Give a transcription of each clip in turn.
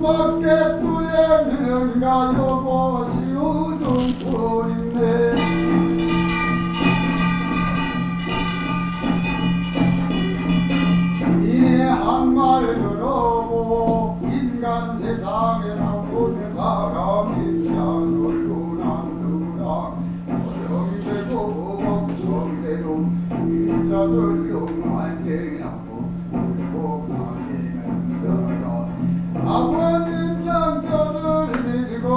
밖에 뚜에는가 요것이 우둔불인데 이내 한말 들어보 인간 세상에 나온 사람이 자놀루나 누나 어령이 되고 걱정대로 인자들 용할게냐고 울고 다니는 자라 아버님 장뼈를 밀고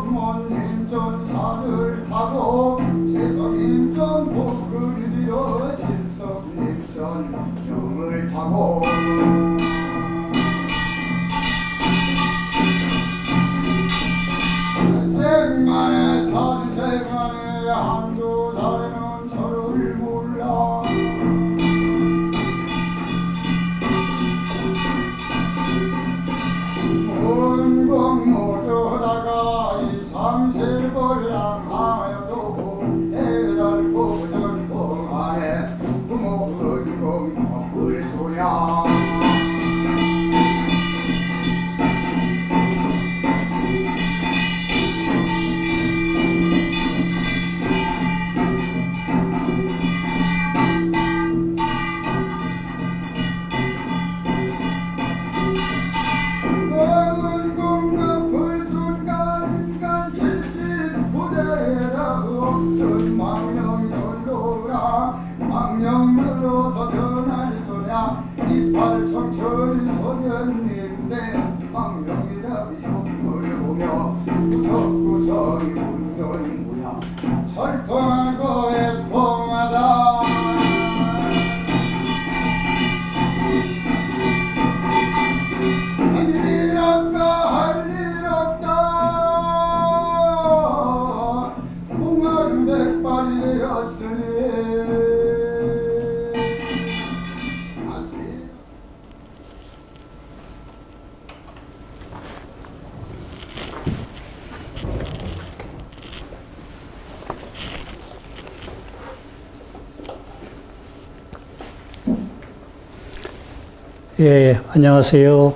부모님 전사를 타고 세상님 전 복을 빌어 실성님 전 영을 타고 생만의 탄생만의 한두 살에는 저를 몰라 온공 모르다가 이 삼세벌 향하여도 애달고 전통안에 부모 불공 먹을 소냐 망령으로서 변할 소냐 이팔 청천이 소년인데 망령이라 흉을 보며 구석구석이 운전구나 철통하고 애통하다 할 일 없다 할 일 없다 공화는 백발이 되었으니 예, 안녕하세요.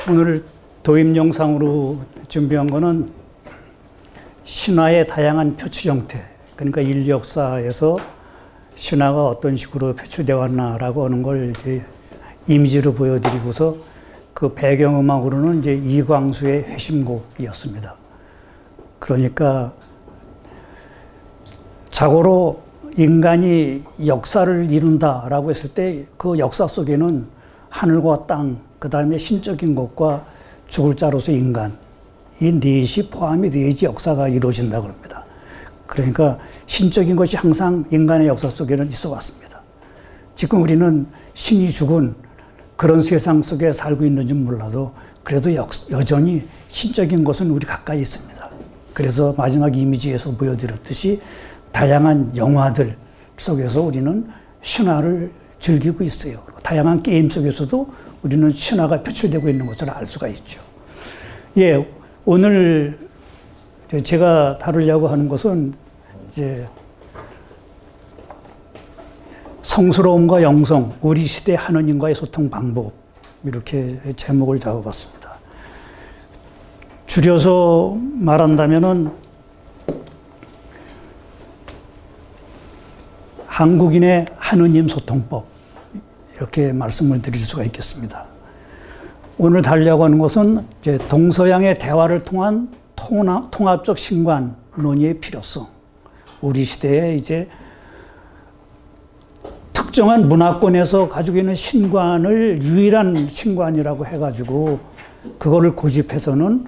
오늘 도입 영상으로 준비한 거는 신화의 다양한 표출 형태, 그러니까 인류 역사에서 신화가 어떤 식으로 표출되어 왔나라고 하는 걸 이제 이미지로 보여드리고서 그 배경음악으로는 이제 이광수의 회심곡이었습니다. 그러니까 자고로 인간이 역사를 이룬다라고 했을 때 그 역사 속에는 하늘과 땅, 그 다음에 신적인 것과 죽을 자로서 인간, 이 넷이 포함이 돼야지 역사가 이루어진다고 합니다. 그러니까 신적인 것이 항상 인간의 역사 속에는 있어 왔습니다. 지금 우리는 신이 죽은 그런 세상 속에 살고 있는지 몰라도 그래도 여전히 신적인 것은 우리 가까이 있습니다. 그래서 마지막 이미지에서 보여드렸듯이 다양한 영화들 속에서 우리는 신화를 즐기고 있어요. 다양한 게임 속에서도 우리는 신화가 표출되고 있는 것을 알 수가 있죠. 예, 오늘 제가 다루려고 하는 것은 이제 성스러움과 영성, 우리 시대 하느님과의 소통 방법, 이렇게 제목을 잡아봤습니다. 줄여서 말한다면은 한국인의 하느님 소통법, 이렇게 말씀을 드릴 수가 있겠습니다. 오늘 다루려고 하는 것은 이제 동서양의 대화를 통한 통합적 신관 논의의 필요성. 우리 시대에 이제 특정한 문화권에서 가지고 있는 신관을 유일한 신관이라고 해가지고 그거를 고집해서는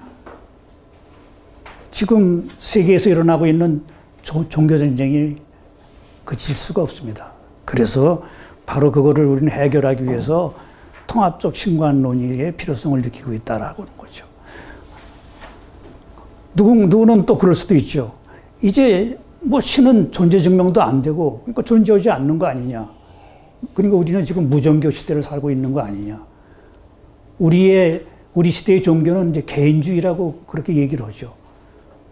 지금 세계에서 일어나고 있는 종교전쟁이 그칠 수가 없습니다. 그래서 바로 그거를 우리는 해결하기 위해서 통합적 신관 논의의 필요성을 느끼고 있다라고 하는 거죠. 누구는 또 그럴 수도 있죠. 이제 뭐 신은 존재 증명도 안 되고, 그러니까 존재하지 않는 거 아니냐. 그러니까 우리는 지금 무종교 시대를 살고 있는 거 아니냐. 우리 시대의 종교는 이제 개인주의라고 그렇게 얘기를 하죠.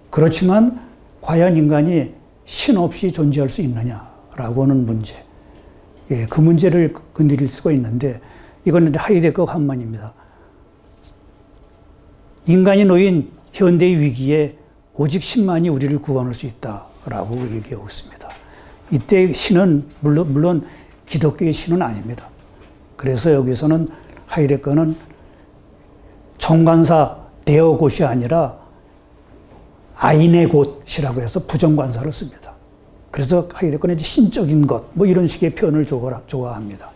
그렇지만 과연 인간이 신 없이 존재할 수 있느냐라고 하는 문제. 예, 그 문제를 건드릴 수가 있는데, 이건 하이데거 한문입니다. 인간이 놓인 현대의 위기에 오직 신만이 우리를 구원할 수 있다라고 얘기하고 있습니다. 이때 신은 물론 기독교의 신은 아닙니다. 그래서 여기서는 하이데거는 정관사 대어 곳이 아니라 아인의 곳이라고 해서 부정관사를 씁니다. 그래서 하이데거는 신적인 것, 뭐 이런 식의 표현을 좋아합니다.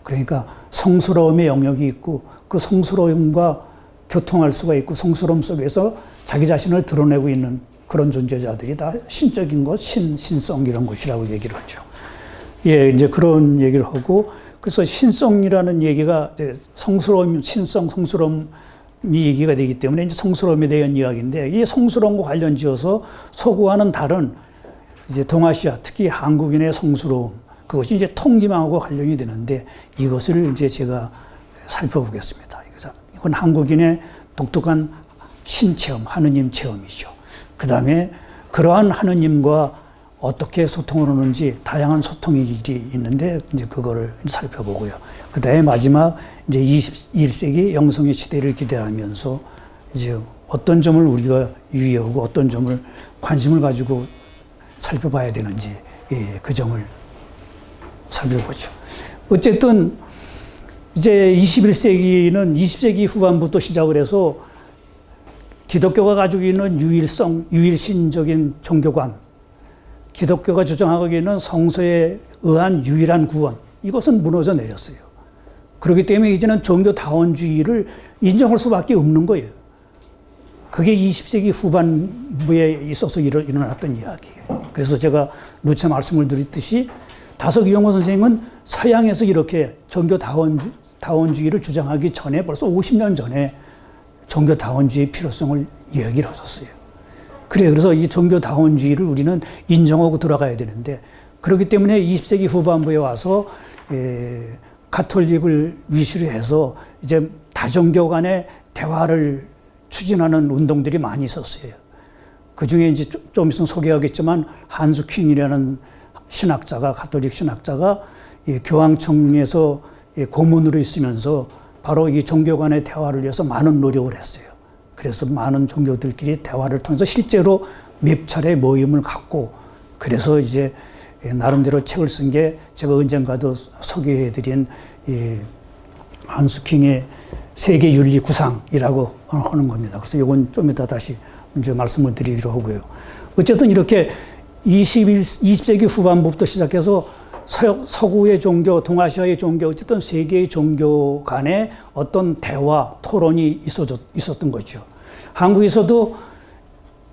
그러니까 성스러움의 영역이 있고 그 성스러움과 교통할 수가 있고 성스러움 속에서 자기 자신을 드러내고 있는 그런 존재자들이 다 신적인 것, 신성 이런 것이라고 얘기를 하죠. 예, 이제 그런 얘기를 하고 그래서 신성이라는 얘기가 이제 성스러움, 신성, 성스러움이 얘기가 되기 때문에 이제 성스러움에 대한 이야기인데 이 성스러움과 관련 지어서 서구와는 다른 이제 동아시아, 특히 한국인의 성스러움 그것이 이제 통기망하고 관련이 되는데 이것을 이제 제가 살펴보겠습니다. 이건 한국인의 독특한 신체험, 하느님 체험이죠. 그 다음에 그러한 하느님과 어떻게 소통을 하는지 다양한 소통의 길이 있는데 이제 그거를 살펴보고요. 그 다음에 마지막 이제 21세기 영성의 시대를 기대하면서 이제 어떤 점을 우리가 유의하고 어떤 점을 관심을 가지고 살펴봐야 되는지 예, 그 점을 살펴보죠. 어쨌든 이제 21세기는 20세기 후반부터 시작을 해서 기독교가 가지고 있는 유일신적인 종교관, 기독교가 주장하고 있는 성서에 의한 유일한 구원, 이것은 무너져 내렸어요. 그렇기 때문에 이제는 종교다원주의를 인정할 수밖에 없는 거예요. 그게 20세기 후반부에 있어서 일어났던 이야기예요. 그래서 제가 누차 말씀을 드렸듯이 다석이용호 선생님은 서양에서 이렇게 종교다원주의를 주장하기 전에 벌써 50년 전에 종교다원주의의 필요성을 이야기를 하셨어요. 그래서 이 종교다원주의를 우리는 인정하고 들어가야 되는데 그렇기 때문에 20세기 후반부에 와서 가톨릭을 위시로 해서 이제 다종교 간의 대화를 추진하는 운동들이 많이 있었어요. 그 중에 이제 좀 있으면 소개하겠지만 한스 퀸이라는 신학자가 가톨릭 신학자가 교황청에서 고문으로 있으면서 바로 이 종교 간의 대화를 위해서 많은 노력을 했어요. 그래서 많은 종교들끼리 대화를 통해서 실제로 몇 차례 모임을 갖고 그래서 이제 나름대로 책을 쓴 게 제가 언젠가도 소개해드린 한스 킹의 세계 윤리 구상이라고 하는 겁니다. 그래서 이건 좀 이따 다시 이제 말씀을 드리기로 하고요. 어쨌든 이렇게 20세기 후반부부터 시작해서 서구의 종교, 동아시아의 종교, 어쨌든 세계의 종교 간의 어떤 대화, 토론이 있었던 거죠. 한국에서도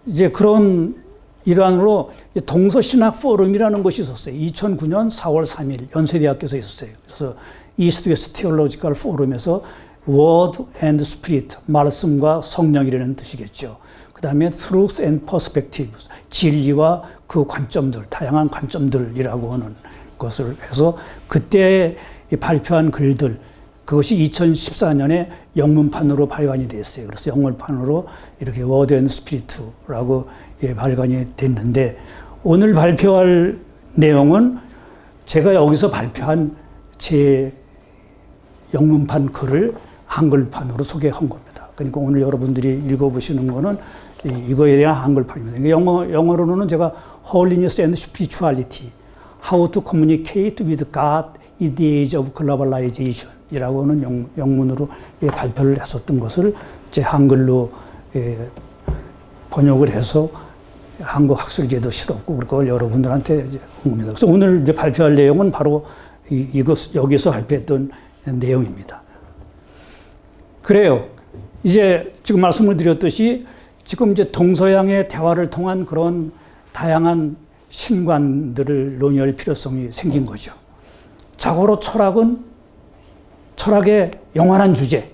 이제 그런 일환으로 동서신학 포럼이라는 것이 있었어요. 2009년 4월 3일 연세대학교에서 있었어요. 그래서 이스트 웨스트 테올로지컬 포럼에서 Word and Spirit, 말씀과 성령이라는 뜻이겠죠. 그 다음에 Truth and Perspective, 진리와 그 관점들, 다양한 관점들이라고 하는 것을 해서 그때 발표한 글들, 그것이 2014년에 영문판으로 발간이 됐어요. 그래서 영문판으로 이렇게 Word and Spirit라고 발간이 됐는데 오늘 발표할 내용은 제가 여기서 발표한 제 영문판 글을 한글판으로 소개한 겁니다. 그러니까 오늘 여러분들이 읽어보시는 거는 이거에 대한 한글판입니다. 영어로는 제가 Holiness and Spirituality, How to Communicate with God in the Age of Globalization 이라고 하는 영문으로 발표를 했었던 것을 제 한글로 번역을 해서 한국 학술계도 실었고 그걸 여러분들한테 한 겁니다. 그래서 오늘 이제 발표할 내용은 바로 여기서 발표했던 내용입니다. 그래요. 이제 지금 말씀을 드렸듯이 지금 이제 동서양의 대화를 통한 그런 다양한 신관들을 논의할 필요성이 생긴 거죠. 자고로 철학의 영원한 주제.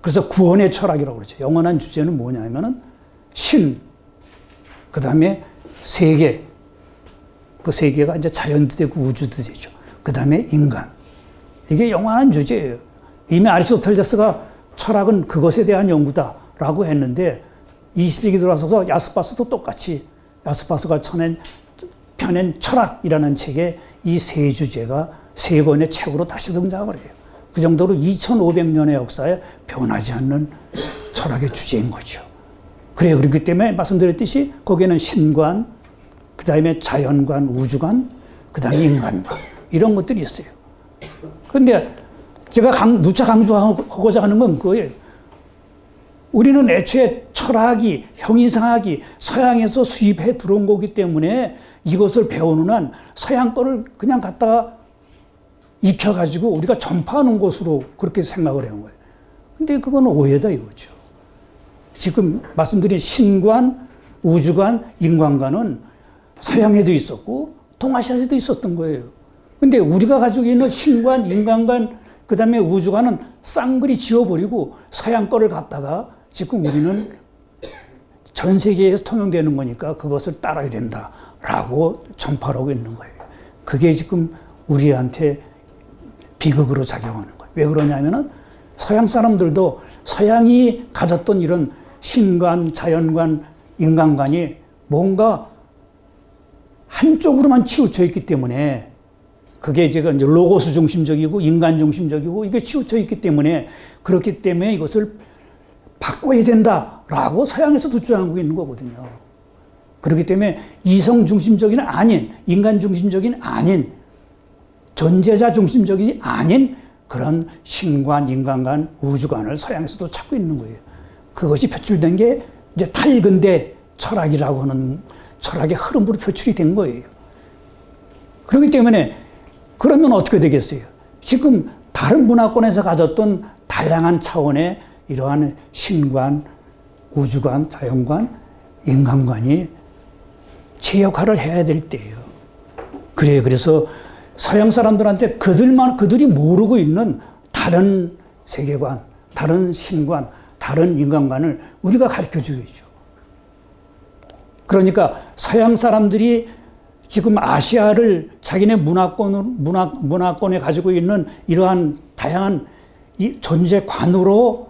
그래서 구원의 철학이라고 그러죠. 영원한 주제는 뭐냐면은 신, 그 다음에 세계. 그 세계가 이제 자연도 되고 우주도 되죠. 그 다음에 인간. 이게 영원한 주제예요. 이미 아리스토텔레스가 철학은 그것에 대한 연구다라고 했는데 20세기 들어와서 야스파스도 똑같이 야스파스가 펴낸 철학이라는 책에 이 세 주제가 세 권의 책으로 다시 등장을 해요. 그 정도로 2500년의 역사에 변하지 않는 철학의 주제인 거죠. 그래, 그렇기 때문에 말씀드렸듯이 거기에는 신관, 그 다음에 자연관, 우주관, 그 다음에 인간관, 이런 것들이 있어요. 그런데 제가 누차 강조하고자 하는 건 그거예요. 우리는 애초에 철학이, 형이상학이 서양에서 수입해 들어온 거기 때문에 이것을 배우는 한 서양 거를 그냥 갖다가 익혀가지고 우리가 전파하는 것으로 그렇게 생각을 해온 거예요. 근데 그건 오해다 이거죠. 지금 말씀드린 신관, 우주관, 인관관은 서양에도 있었고 동아시아에도 있었던 거예요. 근데 우리가 가지고 있는 신관, 인관관, 그 다음에 우주관은 쌍그리 지워버리고 서양 거를 갖다가 지금 우리는 전 세계에서 통용되는 거니까 그것을 따라야 된다라고 전파하고 있는 거예요. 그게 지금 우리한테 비극으로 작용하는 거예요. 왜 그러냐면은 서양 사람들도 서양이 가졌던 이런 신관, 자연관, 인간관이 뭔가 한쪽으로만 치우쳐 있기 때문에 그게 이제 로고스 중심적이고 인간 중심적이고 이게 치우쳐 있기 때문에 그렇기 때문에 이것을 바꿔야 된다라고 서양에서도 주장하고 있는 거거든요. 그렇기 때문에 이성 중심적인 아닌, 인간 중심적인 아닌, 존재자 중심적인 아닌 그런 신관, 인간관, 우주관을 서양에서도 찾고 있는 거예요. 그것이 표출된 게 이제 탈근대 철학이라고 하는 철학의 흐름으로 표출이 된 거예요. 그렇기 때문에 그러면 어떻게 되겠어요? 지금 다른 문화권에서 가졌던 다양한 차원의 이러한 신관, 우주관, 자연관, 인간관이 제 역할을 해야 될 때예요. 그래서 서양 사람들한테 그들이 모르고 있는 다른 세계관, 다른 신관, 다른 인간관을 우리가 가르쳐 줘야죠. 그러니까 서양 사람들이 지금 아시아를 자기네 문화권에 가지고 있는 이러한 다양한 이 존재관으로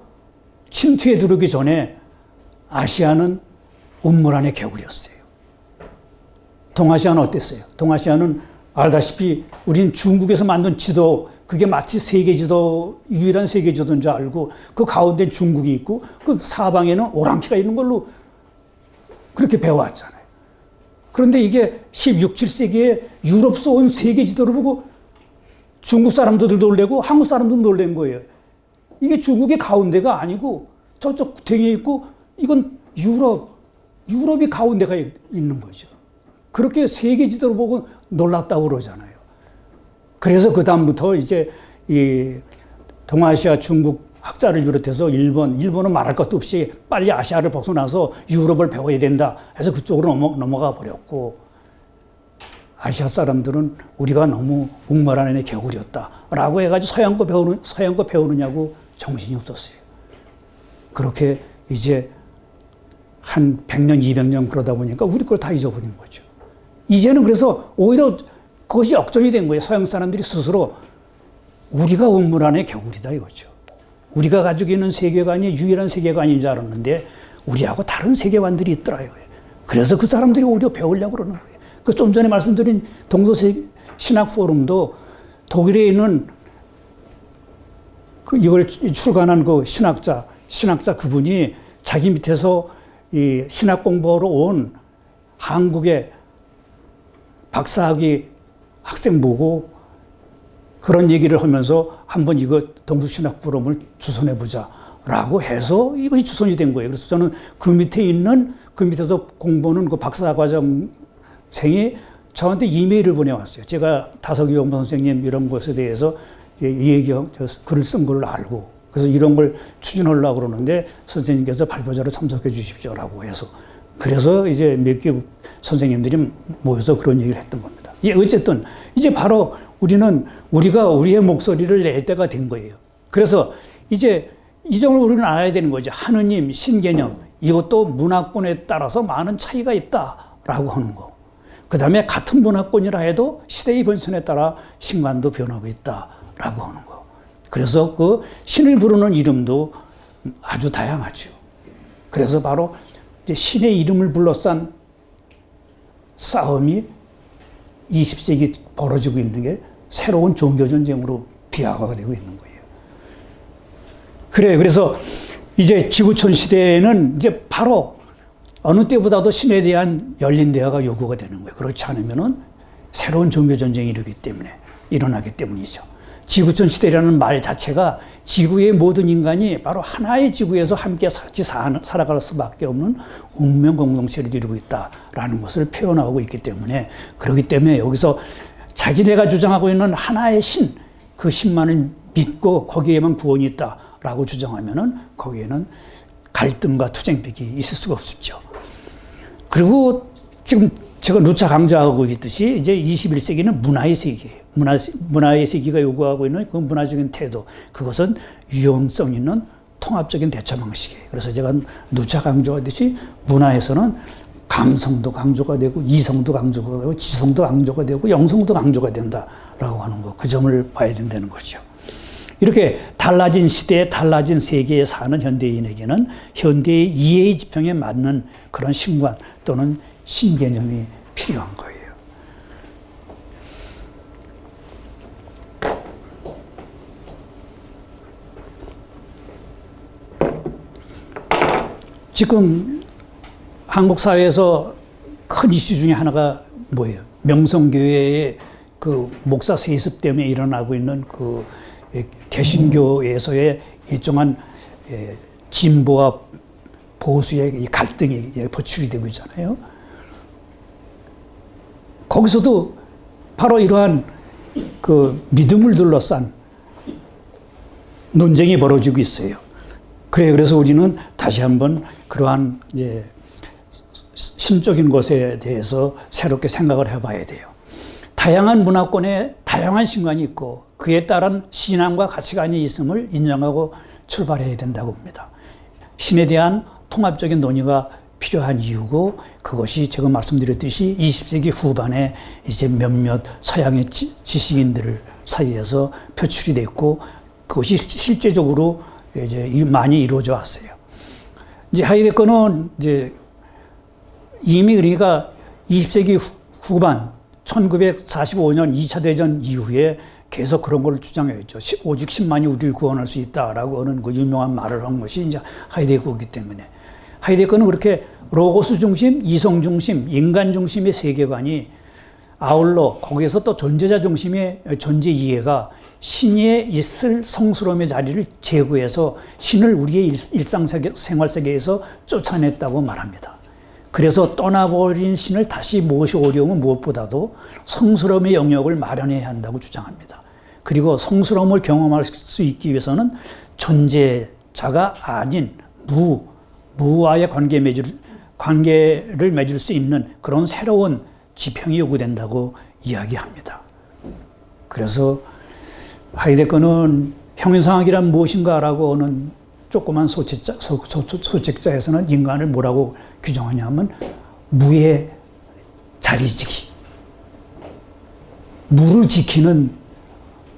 침투해 들어오기 전에 아시아는 운물 안의 개구리였어요. 동아시아는 어땠어요? 동아시아는 알다시피 우린 중국에서 만든 지도, 그게 마치 세계 지도, 유일한 세계 지도인 줄 알고 그 가운데 중국이 있고 그 사방에는 오랑캐가 있는 걸로 그렇게 배워왔잖아요. 그런데 이게 16, 17세기에 유럽에서 온 세계 지도를 보고 중국 사람들도 놀래고 한국 사람도 놀란 거예요. 이게 중국의 가운데가 아니고 저쪽 구탱이에 있고 이건 유럽이 가운데가 있는 거죠. 그렇게 세계 지도를 보고 놀랐다고 그러잖아요. 그래서 그다음부터 이제 이 동아시아 중국 학자를 비롯해서 일본은 말할 것도 없이 빨리 아시아를 벗어나서 유럽을 배워야 된다 해서 그쪽으로 넘어가 버렸고, 아시아 사람들은 우리가 너무 운물 안의 개구리였다라고 해가지고 서양 거 배우느냐고 정신이 없었어요. 그렇게 이제 한 100년, 200년 그러다 보니까 우리 걸 다 잊어버린 거죠. 이제는 그래서 오히려 그것이 역전이 된 거예요. 서양 사람들이 스스로 우리가 운물 안의 개구리다 이거죠. 우리가 가지고 있는 세계관이 유일한 세계관인 줄 알았는데 우리하고 다른 세계관들이 있더라 이거예요. 그래서 그 사람들이 오히려 배우려고 그러는 거예요. 그 좀 전에 말씀드린 동서세계 신학 포럼도 독일에 있는 이걸 출간한 그 신학자 그분이 자기 밑에서 이 신학 공부하러 온 한국의 박사학위 학생 보고 그런 얘기를 하면서 한번 이거 동서신학 포럼을 주선해보자라고 해서 이것이 주선이 된 거예요. 그래서 저는 그 밑에서 공부하는 그 박사과정생이 저한테 이메일을 보내왔어요. 제가 다석이 용보 선생님 이런 것에 대해서 글을 쓴 걸 알고, 그래서 이런 걸 추진하려고 그러는데 선생님께서 발표자로 참석해 주십시오라고 해서, 그래서 이제 몇 개국 선생님들이 모여서 그런 얘기를 했던 겁니다. 어쨌든 이제 바로 우리가 우리의 목소리를 낼 때가 된 거예요. 그래서 이제 이 점을 우리는 알아야 되는 거죠. 하느님, 신개념, 이것도 문화권에 따라서 많은 차이가 있다라고 하는 거. 그 다음에 같은 문화권이라 해도 시대의 변천에 따라 신관도 변하고 있다라고 하는 거. 그래서 그 신을 부르는 이름도 아주 다양하죠. 그래서 바로 이제 신의 이름을 불러싼 싸움이 20세기 벌어지고 있는 게 새로운 종교전쟁으로 비화가 되고 있는 거예요. 그래. 그래서 이제 지구촌 시대에는 이제 바로 어느 때보다도 신에 대한 열린 대화가 요구가 되는 거예요. 그렇지 않으면은 새로운 종교 전쟁이 일어나기 때문이죠. 지구촌 시대라는 말 자체가 지구의 모든 인간이 바로 하나의 지구에서 함께 같이 살아갈 수밖에 없는 운명 공동체를 이루고 있다라는 것을 표현하고 있기 때문에, 그렇기 때문에 여기서 자기네가 주장하고 있는 하나의 신, 그 신만을 믿고 거기에만 구원이 있다라고 주장하면은 거기에는 갈등과 투쟁벽이 있을 수가 없죠. 그리고 지금 제가 누차 강조하고 있듯이 이제 21세기는 문화의 세계예요. 문화의 세계가 요구하고 있는 그 문화적인 태도, 그것은 유연성 있는 통합적인 대처 방식이에요. 그래서 제가 누차 강조하듯이 문화에서는 감성도 강조가 되고 이성도 강조가 되고 지성도 강조가 되고 영성도 강조가 된다라고 하는 거, 그 점을 봐야 된다는 거죠. 이렇게 달라진 시대에 달라진 세계에 사는 현대인에게는 현대의 이해의 지평에 맞는 그런 신관 또는 신개념이 필요한 거예요. 지금 한국 사회에서 큰 이슈 중에 하나가 뭐예요? 명성교회의 그 목사 세습 때문에 일어나고 있는 그 개신교에서의 일정한 진보와 보수의 갈등이 포출이 되고 있잖아요. 거기서도 바로 이러한 그 믿음을 둘러싼 논쟁이 벌어지고 있어요. 그래서 우리는 다시 한번 그러한 이제 신적인 것에 대해서 새롭게 생각을 해봐야 돼요. 다양한 문화권에 다양한 신관이 있고 그에 따른 신앙과 가치관이 있음을 인정하고 출발해야 된다고 봅니다. 신에 대한 통합적인 논의가 필요한 이유고, 그것이 제가 말씀드렸듯이 20세기 후반에 이제 몇몇 서양의 지식인들 사이에서 표출이 됐고, 그것이 실제적으로 이제 많이 이루어져 왔어요. 이제 하이데거는 이제 이미 그러니까 20세기 후반 1945년 2차 대전 이후에 계속 그런 걸 주장했죠. 오직 10만이 우리를 구원할 수 있다라고 하는 그 유명한 말을 한 것이 이제 하이데거이기 때문에, 하이데거는 그렇게 로고스 중심, 이성 중심, 인간 중심의 세계관이 아울러 거기에서 또 존재자 중심의 존재 이해가 신에 있을 성스러움의 자리를 제거해서 신을 우리의 일상생활 세계에서 쫓아냈다고 말합니다. 그래서 떠나버린 신을 다시 모셔오려면 무엇보다도 성스러움의 영역을 마련해야 한다고 주장합니다. 그리고 성스러움을 경험할 수 있기 위해서는 존재자가 아닌 무와의 관계를 맺을 수 있는 그런 새로운 지평이 요구된다고 이야기합니다. 그래서 하이데거는 형용사학이란 무엇인가라고 하는 조그만 소책자에서는 인간을 뭐라고 규정하냐 하면 무의 자리지기, 무를 지키는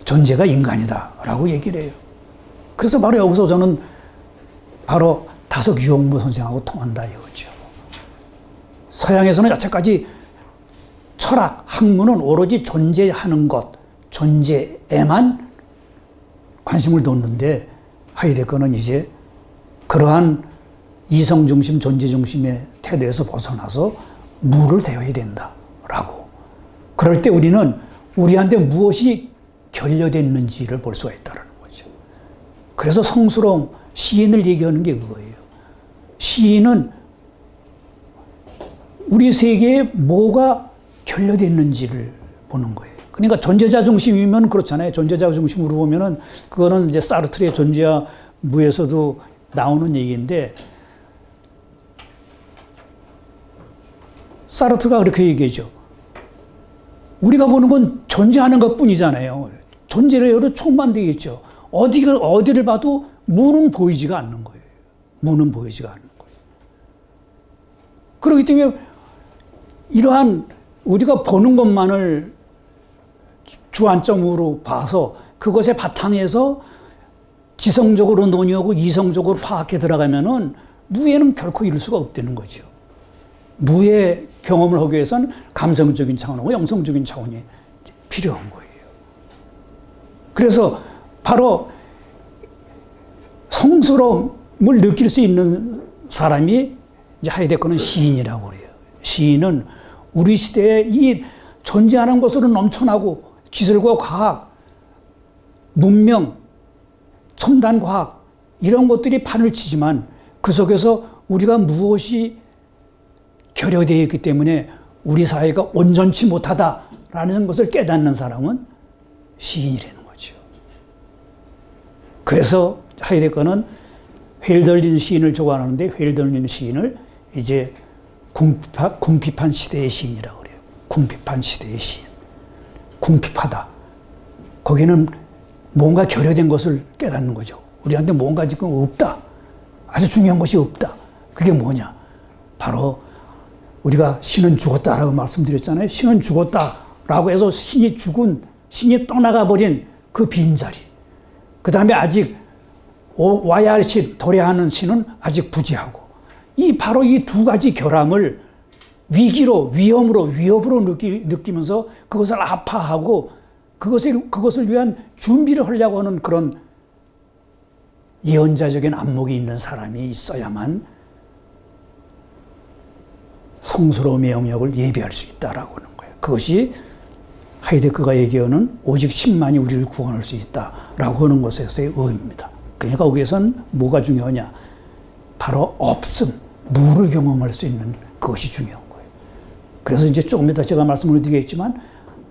존재가 인간이다라고 얘기를 해요. 그래서 바로 여기서 저는 바로 다석 유형무 선생하고 통한다 이거죠. 서양에서는 여태까지 철학, 학문은 오로지 존재하는 것, 존재에만 관심을 뒀는데, 하이데거는 이제 그러한 이성 중심, 존재 중심의 태도에서 벗어나서 무를 대해야 된다라고. 그럴 때 우리는 우리한테 무엇이 결여됐는지를 볼 수가 있다는 거죠. 그래서 성스러움, 시인을 얘기하는 게 그거예요. 시인은 우리 세계에 뭐가 결여됐는지를 보는 거예요. 그러니까 존재자 중심이면 그렇잖아요. 존재자 중심으로 보면은 그거는 이제 사르트르의 존재와 무에서도 나오는 얘기인데, 사르트르가 그렇게 얘기하죠. 우리가 보는 건 존재하는 것 뿐이잖아요. 존재로 충만되겠죠. 어디를 봐도 무는 보이지가 않는 거예요. 무는 보이지가 않는 거예요. 그렇기 때문에 이러한 우리가 보는 것만을 주안점으로 봐서 그것의 바탕에서 지성적으로 논의하고 이성적으로 파악해 들어가면은 무에는 결코 이룰 수가 없다는 거죠. 무의 경험을 하기 위해서는 감성적인 차원하고 영성적인 차원이 필요한 거예요. 그래서 바로 성스러움을 느낄 수 있는 사람이 이제 하이데거는 시인이라고 그래요. 시인은 우리 시대에 이 존재하는 것으로 넘쳐나고 기술과 과학, 문명, 첨단 과학 이런 것들이 판을 치지만 그 속에서 우리가 무엇이 결여되어 있기 때문에 우리 사회가 온전치 못하다라는 것을 깨닫는 사람은 시인이라는 거죠. 그래서 하이데거는 헬덜린 시인을 좋아하는데 헬덜린 시인을 이제 궁핍한 시대의 시인이라고 그래요. 궁핍한 시대의 시인. 궁핍하다. 거기는 뭔가 결여된 것을 깨닫는 거죠. 우리한테 뭔가 지금 없다. 아주 중요한 것이 없다. 그게 뭐냐? 바로 우리가 신은 죽었다라고 말씀드렸잖아요. 신은 죽었다라고 해서 신이 떠나가 버린 그 빈자리. 그 다음에 아직 와야 할 신, 도래하는 신은 아직 부재하고. 바로 이 두 가지 결함을 위기로, 위협으로 느끼면서 그것을 아파하고 그것을 위한 준비를 하려고 하는 그런 예언자적인 안목이 있는 사람이 있어야만 성스러움의 영역을 예비할 수 있다라고 하는 거예요. 그것이 하이데거가 얘기하는 오직 신만이 우리를 구원할 수 있다라고 하는 것에서의 의미입니다. 그러니까 거기에선 뭐가 중요하냐? 바로 없음, 무를 경험할 수 있는 그것이 중요한 거예요. 그래서 이제 조금 이따 제가 말씀을 드리겠지만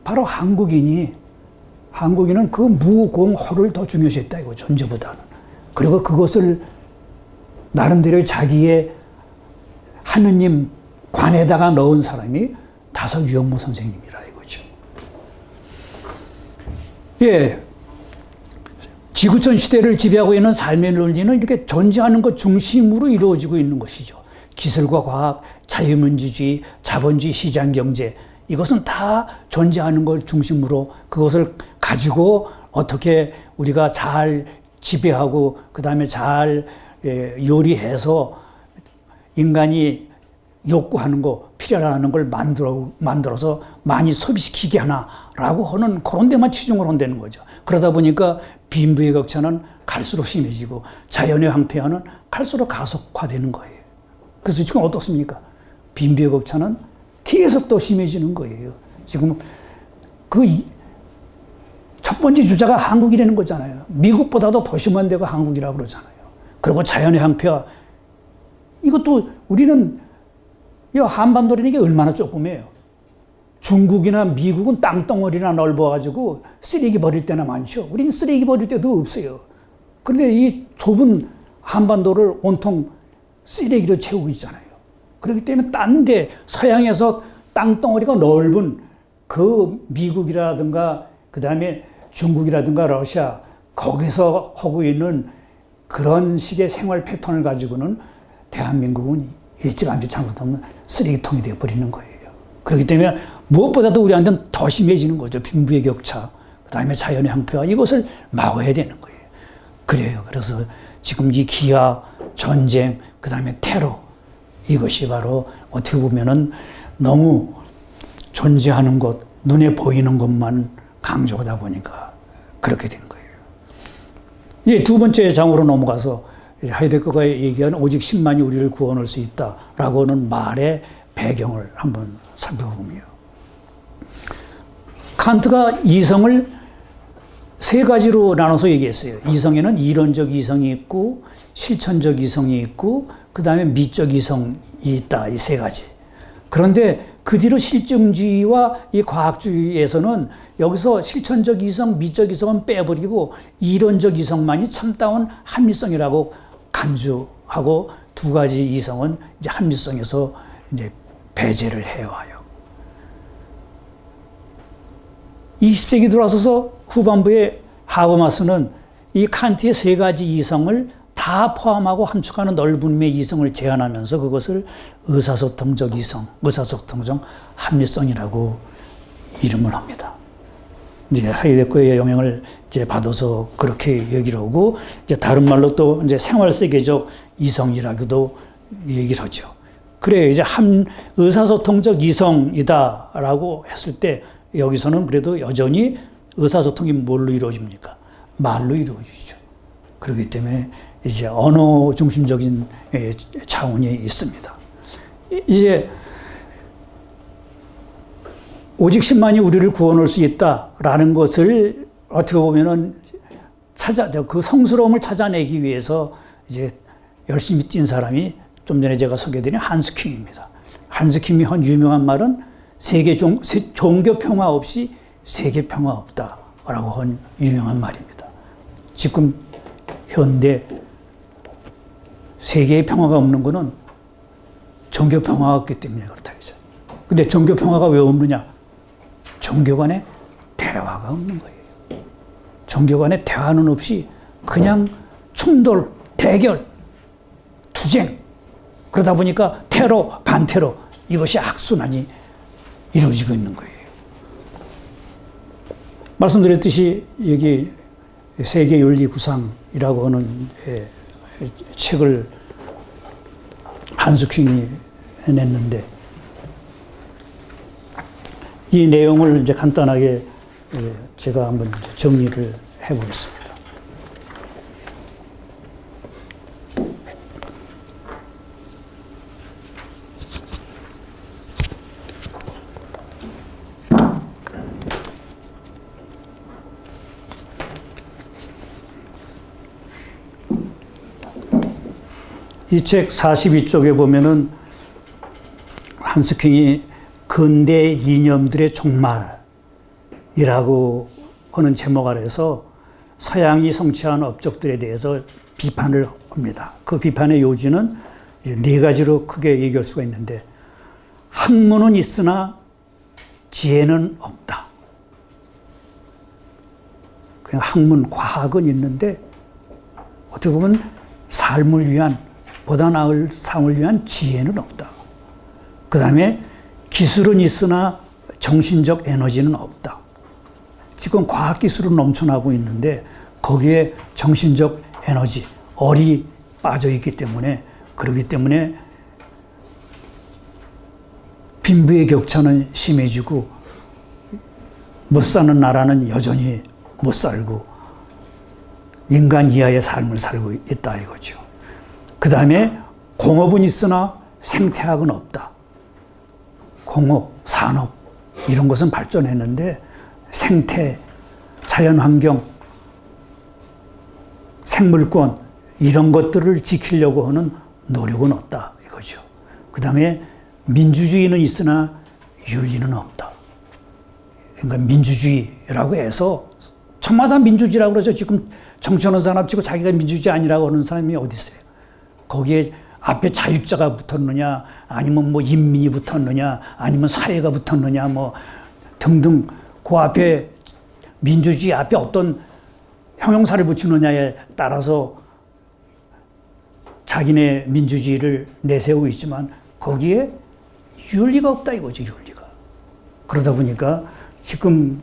바로 한국인은 그 무공허를 더 중요시했다 이거 전제보다는. 그리고 그것을 나름대로 자기의 하느님 관에다가 넣은 사람이 다섯유영모 선생님이라 이거죠. 예, 지구촌 시대를 지배하고 있는 삶의 논리는 이렇게 존재하는 것 중심으로 이루어지고 있는 것이죠. 기술과 과학, 자유민주주의, 자본주의, 시장경제 이것은 다 존재하는 걸 중심으로 그것을 가지고 어떻게 우리가 잘 지배하고 그 다음에 잘 요리해서 인간이 욕구하는 거, 필요하는 걸 만들어서 많이 소비시키게 하나라고 하는 그런 데만 치중을 한다는 거죠. 그러다 보니까 빈부의 격차는 갈수록 심해지고 자연의 황폐화는 갈수록 가속화되는 거예요. 그래서 지금 어떻습니까? 빈부의 격차는 계속 더 심해지는 거예요. 지금 첫 번째 주자가 한국이라는 거잖아요. 미국보다도 더 심한 데가 한국이라고 그러잖아요. 그리고 자연의 황폐화. 이것도 우리는 이 한반도라는 게 얼마나 조그매요. 중국이나 미국은 땅덩어리나 넓어가지고 쓰레기 버릴 때나 많죠. 우리는 쓰레기 버릴 때도 없어요. 그런데 이 좁은 한반도를 온통 쓰레기로 채우고 있잖아요. 그렇기 때문에 딴 데 서양에서 땅덩어리가 넓은 그 미국이라든가 그 다음에 중국이라든가 러시아 거기서 하고 있는 그런 식의 생활 패턴을 가지고는 대한민국은 일찌감치 잘못하면 쓰레기통이 되어버리는 거예요. 그렇기 때문에 무엇보다도 우리한테는 더 심해지는 거죠. 빈부의 격차, 그 다음에 자연의 황폐화 이것을 막아야 되는 거예요. 그래요. 그래서 지금 이 기아, 전쟁, 그 다음에 테러 이것이 바로 어떻게 보면은 너무 존재하는 것, 눈에 보이는 것만 강조하다 보니까 그렇게 된 거예요. 이제 두 번째 장으로 넘어가서 하이데거가 얘기하는 오직 신만이 우리를 구원할 수 있다라고 하는 말의 배경을 한번 살펴보면 칸트가 이성을 세 가지로 나눠서 얘기했어요. 이성에는 이론적 이성이 있고 실천적 이성이 있고 그 다음에 미적 이성이 있다. 이 세 가지. 그런데 그 뒤로 실증주의와 이 과학주의에서는 여기서 실천적 이성, 미적 이성은 빼버리고 이론적 이성만이 참다운 합리성이라고 간주하고 두 가지 이성은 이제 합리성에서 이제 배제를 해와요. 20세기 들어서서 후반부에 하버마스는 이 칸트의 세 가지 이성을 다 포함하고 함축하는 넓은 의미의 이성을 제안하면서 그것을 의사소통적 이성, 의사소통적 합리성이라고 이름을 합니다. 이제 하이데거의 영향을 이제 받아서 그렇게 얘기를 하고 이제 다른 말로 또 이제 생활세계적 이성이라고도 얘기를 하죠. 그래 이제 의사소통적 이성이다라고 했을 때 여기서는 그래도 여전히 의사소통이 뭘로 이루어집니까? 말로 이루어지죠. 그렇기 때문에 이제 언어 중심적인 차원이 있습니다. 이제 오직 신만이 우리를 구원할 수 있다라는 것을 어떻게 보면은 그 성스러움을 찾아내기 위해서 이제 열심히 뛴 사람이 좀 전에 제가 소개해드린 한스킹입니다. 한스킹이 한 유명한 말은 종교 평화 없이 세계 평화 없다라고 한 유명한 말입니다. 지금 현대 세계의 평화가 없는 것은 종교 평화가 없기 때문에 그렇다 이제. 근데 종교 평화가 왜 없느냐? 종교 간에 대화가 없는 거예요. 종교 간에 대화는 없이 그냥 충돌, 대결, 투쟁. 그러다 보니까 테러, 반테러 이것이 악순환이 이루어지고 있는 거예요. 말씀드렸듯이 여기 세계윤리구상이라고 하는 책을 한스킹이 냈는데 이 내용을 이제 간단하게 제가 한번 정리를 해보겠습니다. 이 책 42쪽에 보면은 한스킹이 근대 이념들의 종말이라고 하는 제목 아래서 서양이 성취한 업적들에 대해서 비판을 합니다. 그 비판의 요지는 네 가지로 크게 얘기할 수가 있는데, 학문은 있으나 지혜는 없다. 그냥 학문, 과학은 있는데 어떻게 보면 삶을 위한, 보다 나을 삶을 위한 지혜는 없다. 그 다음에 기술은 있으나 정신적 에너지는 없다. 지금 과학기술은 넘쳐나고 있는데 거기에 정신적 에너지, 얼이 빠져 있기 때문에, 그렇기 때문에 빈부의 격차는 심해지고 못 사는 나라는 여전히 못 살고 인간 이하의 삶을 살고 있다 이거죠. 그 다음에 공업은 있으나 생태학은 없다. 공업, 산업 이런 것은 발전했는데 생태, 자연환경, 생물권 이런 것들을 지키려고 하는 노력은 없다 이거죠. 그 다음에 민주주의는 있으나 윤리는 없다. 그러니까 민주주의라고 해서 저마다 민주주의라고 그러죠. 지금 정치하는 사람 치고 자기가 민주주의 아니라고 하는 사람이 어디 있어요? 거기에 앞에 자유자가 붙었느냐, 아니면 뭐 인민이 붙었느냐, 아니면 사회가 붙었느냐, 뭐 등등 그 앞에 민주주의 앞에 어떤 형용사를 붙이느냐에 따라서 자기네 민주주의를 내세우고 있지만 거기에 윤리가 없다 이거죠, 윤리가. 그러다 보니까 지금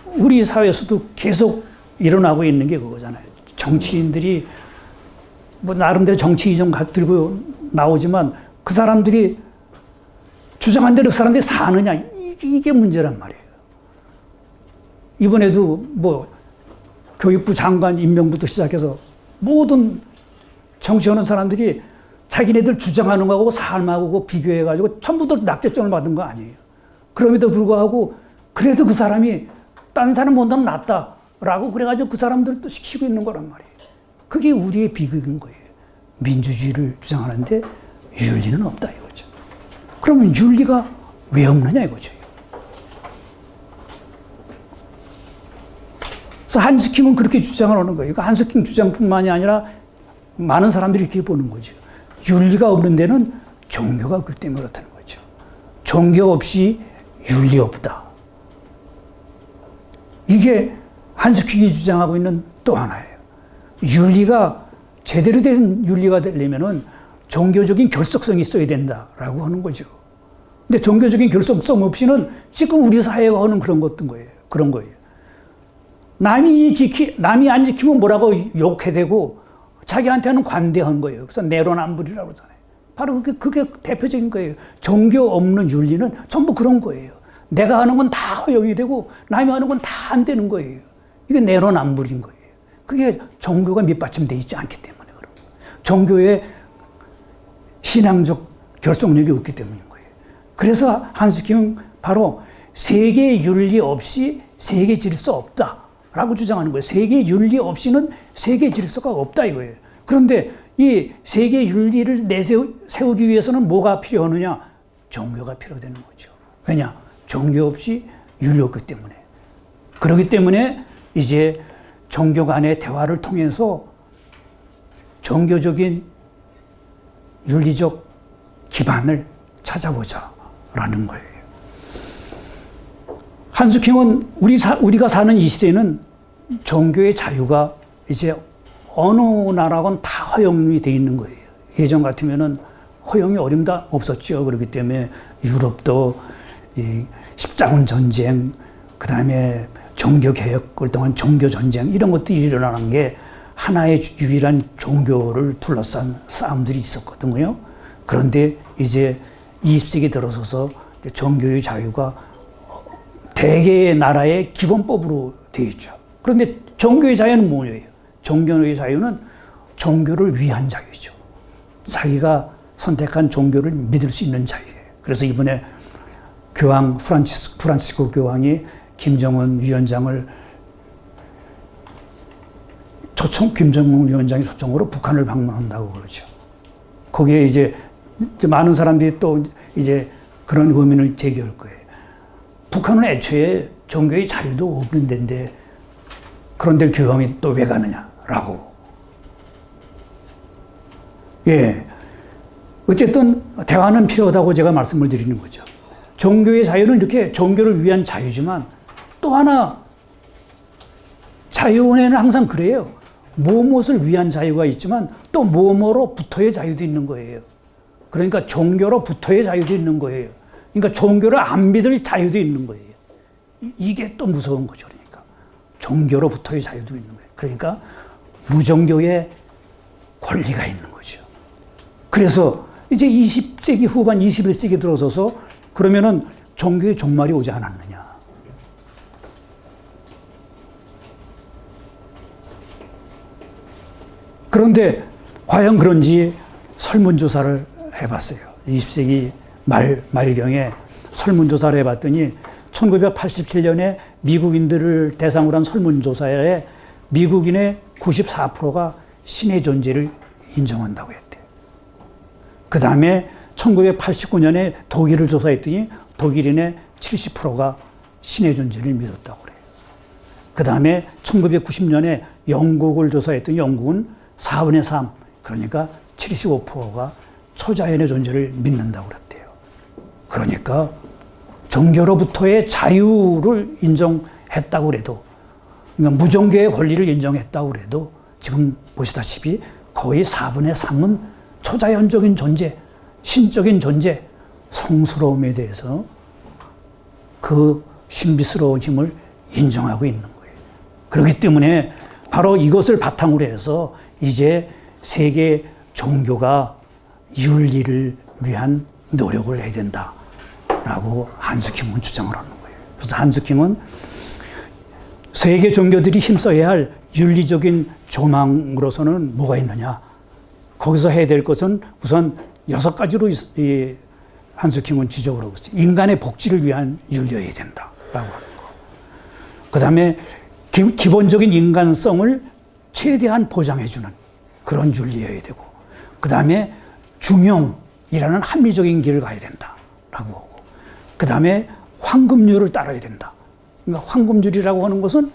우리 사회에서도 계속 일어나고 있는 게 그거잖아요. 정치인들이 뭐 나름대로 정치 이념 들고 나오지만 그 사람들이 주장한 대로 그 사람들이 사느냐, 이게 문제란 말이에요. 이번에도 뭐 교육부 장관 임명부터 시작해서 모든 정치하는 사람들이 자기네들 주장하는 거하고 삶하고 비교해가지고 전부 다 낙제점을 받은 거 아니에요. 그럼에도 불구하고 그래도 그 사람이 딴 사람보다 낫다라고 그래가지고 그 사람들도 시키고 있는 거란 말이에요. 그게 우리의 비극인 거예요. 민주주의를 주장하는데 윤리는 없다 이거죠. 그러면 윤리가 왜 없느냐 이거죠. 그래서 한스킹은 그렇게 주장을 하는 거예요. 한스킹 주장뿐만이 아니라 많은 사람들이 이렇게 보는 거죠. 윤리가 없는 데는 종교가 없기 때문에 그렇다는 거죠. 종교 없이 윤리 없다. 이게 한스킹이 주장하고 있는 또 하나예요. 윤리가 제대로 된 윤리가 되려면은 종교적인 결속성이 있어야 된다라고 하는 거죠. 근데 종교적인 결속성 없이는 지금 우리 사회가 하는 그런 거예요. 남이 안 지키면 뭐라고 욕해대고 자기한테는 관대한 거예요. 그래서 내로남불이라고 그러잖아요. 바로 그게 대표적인 거예요. 종교 없는 윤리는 전부 그런 거예요. 내가 하는 건 다 허용이 되고 남이 하는 건 다 안 되는 거예요. 이게 내로남불인 거예요. 그게 종교가 밑받침되어 있지 않기 때문에 그런 거예요. 종교의 신앙적 결속력이 없기 때문인 거예요. 그래서 한스킹은 바로 세계 윤리 없이 세계 질서 없다라고 주장하는 거예요. 세계 윤리 없이는 세계 질서가 없다 이거예요. 그런데 이 세계 윤리를 세우기 위해서는 뭐가 필요하느냐? 종교가 필요되는 거죠. 왜냐? 종교 없이 윤리 없기 때문에. 그렇기 때문에 이제 종교 간의 대화를 통해서 종교적인 윤리적 기반을 찾아보자라는 거예요. 한스킹은 우리가 사는 이 시대는 종교의 자유가 이제 어느 나라건 다 허용이 돼 있는 거예요. 예전 같으면은 허용이 어림도 없었죠. 그렇기 때문에 유럽도 이 십자군 전쟁, 그 다음에 종교개혁을 통한 종교전쟁 이런 것들이 일어나는 게 하나의 유일한 종교를 둘러싼 싸움들이 있었거든요. 그런데 이제 20세기 들어서서 종교의 자유가 대개의 나라의 기본법으로 되어 있죠. 그런데 종교의 자유는 뭐예요? 종교의 자유는 종교를 위한 자유죠. 자기가 선택한 종교를 믿을 수 있는 자유예요. 그래서 이번에 교황 프란치스코 교황이 김정은 위원장이 초청으로 북한을 방문한다고 그러죠. 거기에 이제 많은 사람들이 또 이제 그런 의문을 제기할 거예요. 북한은 애초에 종교의 자유도 없는 데인데 그런데 교황이 또 왜 가느냐라고. 예. 어쨌든 대화는 필요하다고 제가 말씀을 드리는 거죠. 종교의 자유는 이렇게 종교를 위한 자유지만 또 하나 자유원에는 항상 그래요. 무엇을 위한 자유가 있지만 또 무엇으로부터의 자유도 있는 거예요. 그러니까 종교로부터의 자유도 있는 거예요. 그러니까 종교를 안 믿을 자유도 있는 거예요. 이게 또 무서운 거죠. 그러니까 종교로부터의 자유도 있는 거예요. 그러니까 무종교의 권리가 있는 거죠. 그래서 이제 20세기 후반 21세기 들어서서 그러면은 종교의 종말이 오지 않았느냐. 그런데 과연 그런지 설문조사를 해봤어요. 20세기 말경에 설문조사를 해봤더니 1987년에 미국인들을 대상으로 한 설문조사에 미국인의 94%가 신의 존재를 인정한다고 했대요. 그 다음에 1989년에 독일을 조사했더니 독일인의 70%가 신의 존재를 믿었다고 그래요. 그 다음에 1990년에 영국을 조사했더니 영국은 4분의 3, 그러니까 75%가 초자연의 존재를 믿는다고 그랬대요. 그러니까 종교로부터의 자유를 인정했다고 그래도, 그러니까 무종교의 권리를 인정했다고 그래도 지금 보시다시피 거의 4분의 3은 초자연적인 존재, 신적인 존재, 성스러움에 대해서 그 신비스러워짐을 인정하고 있는 거예요. 그렇기 때문에 바로 이것을 바탕으로 해서 이제 세계 종교가 윤리를 위한 노력을 해야 된다라고 한스킹은 주장을 하는 거예요. 그래서 한스킹은 세계 종교들이 힘써야 할 윤리적인 조망으로서는 뭐가 있느냐. 거기서 해야 될 것은 우선 6가지로 한스킹은 지적을 하고 있어요. 인간의 복지를 위한 윤리여야 된다라고 하는 거. 그 다음에 기본적인 인간성을 최대한 보장해주는 그런 윤리여야 되고, 그 다음에 중용이라는 합리적인 길을 가야 된다라고 하고, 그 다음에 황금률을 따라야 된다. 그러니까 황금률이라고 하는 것은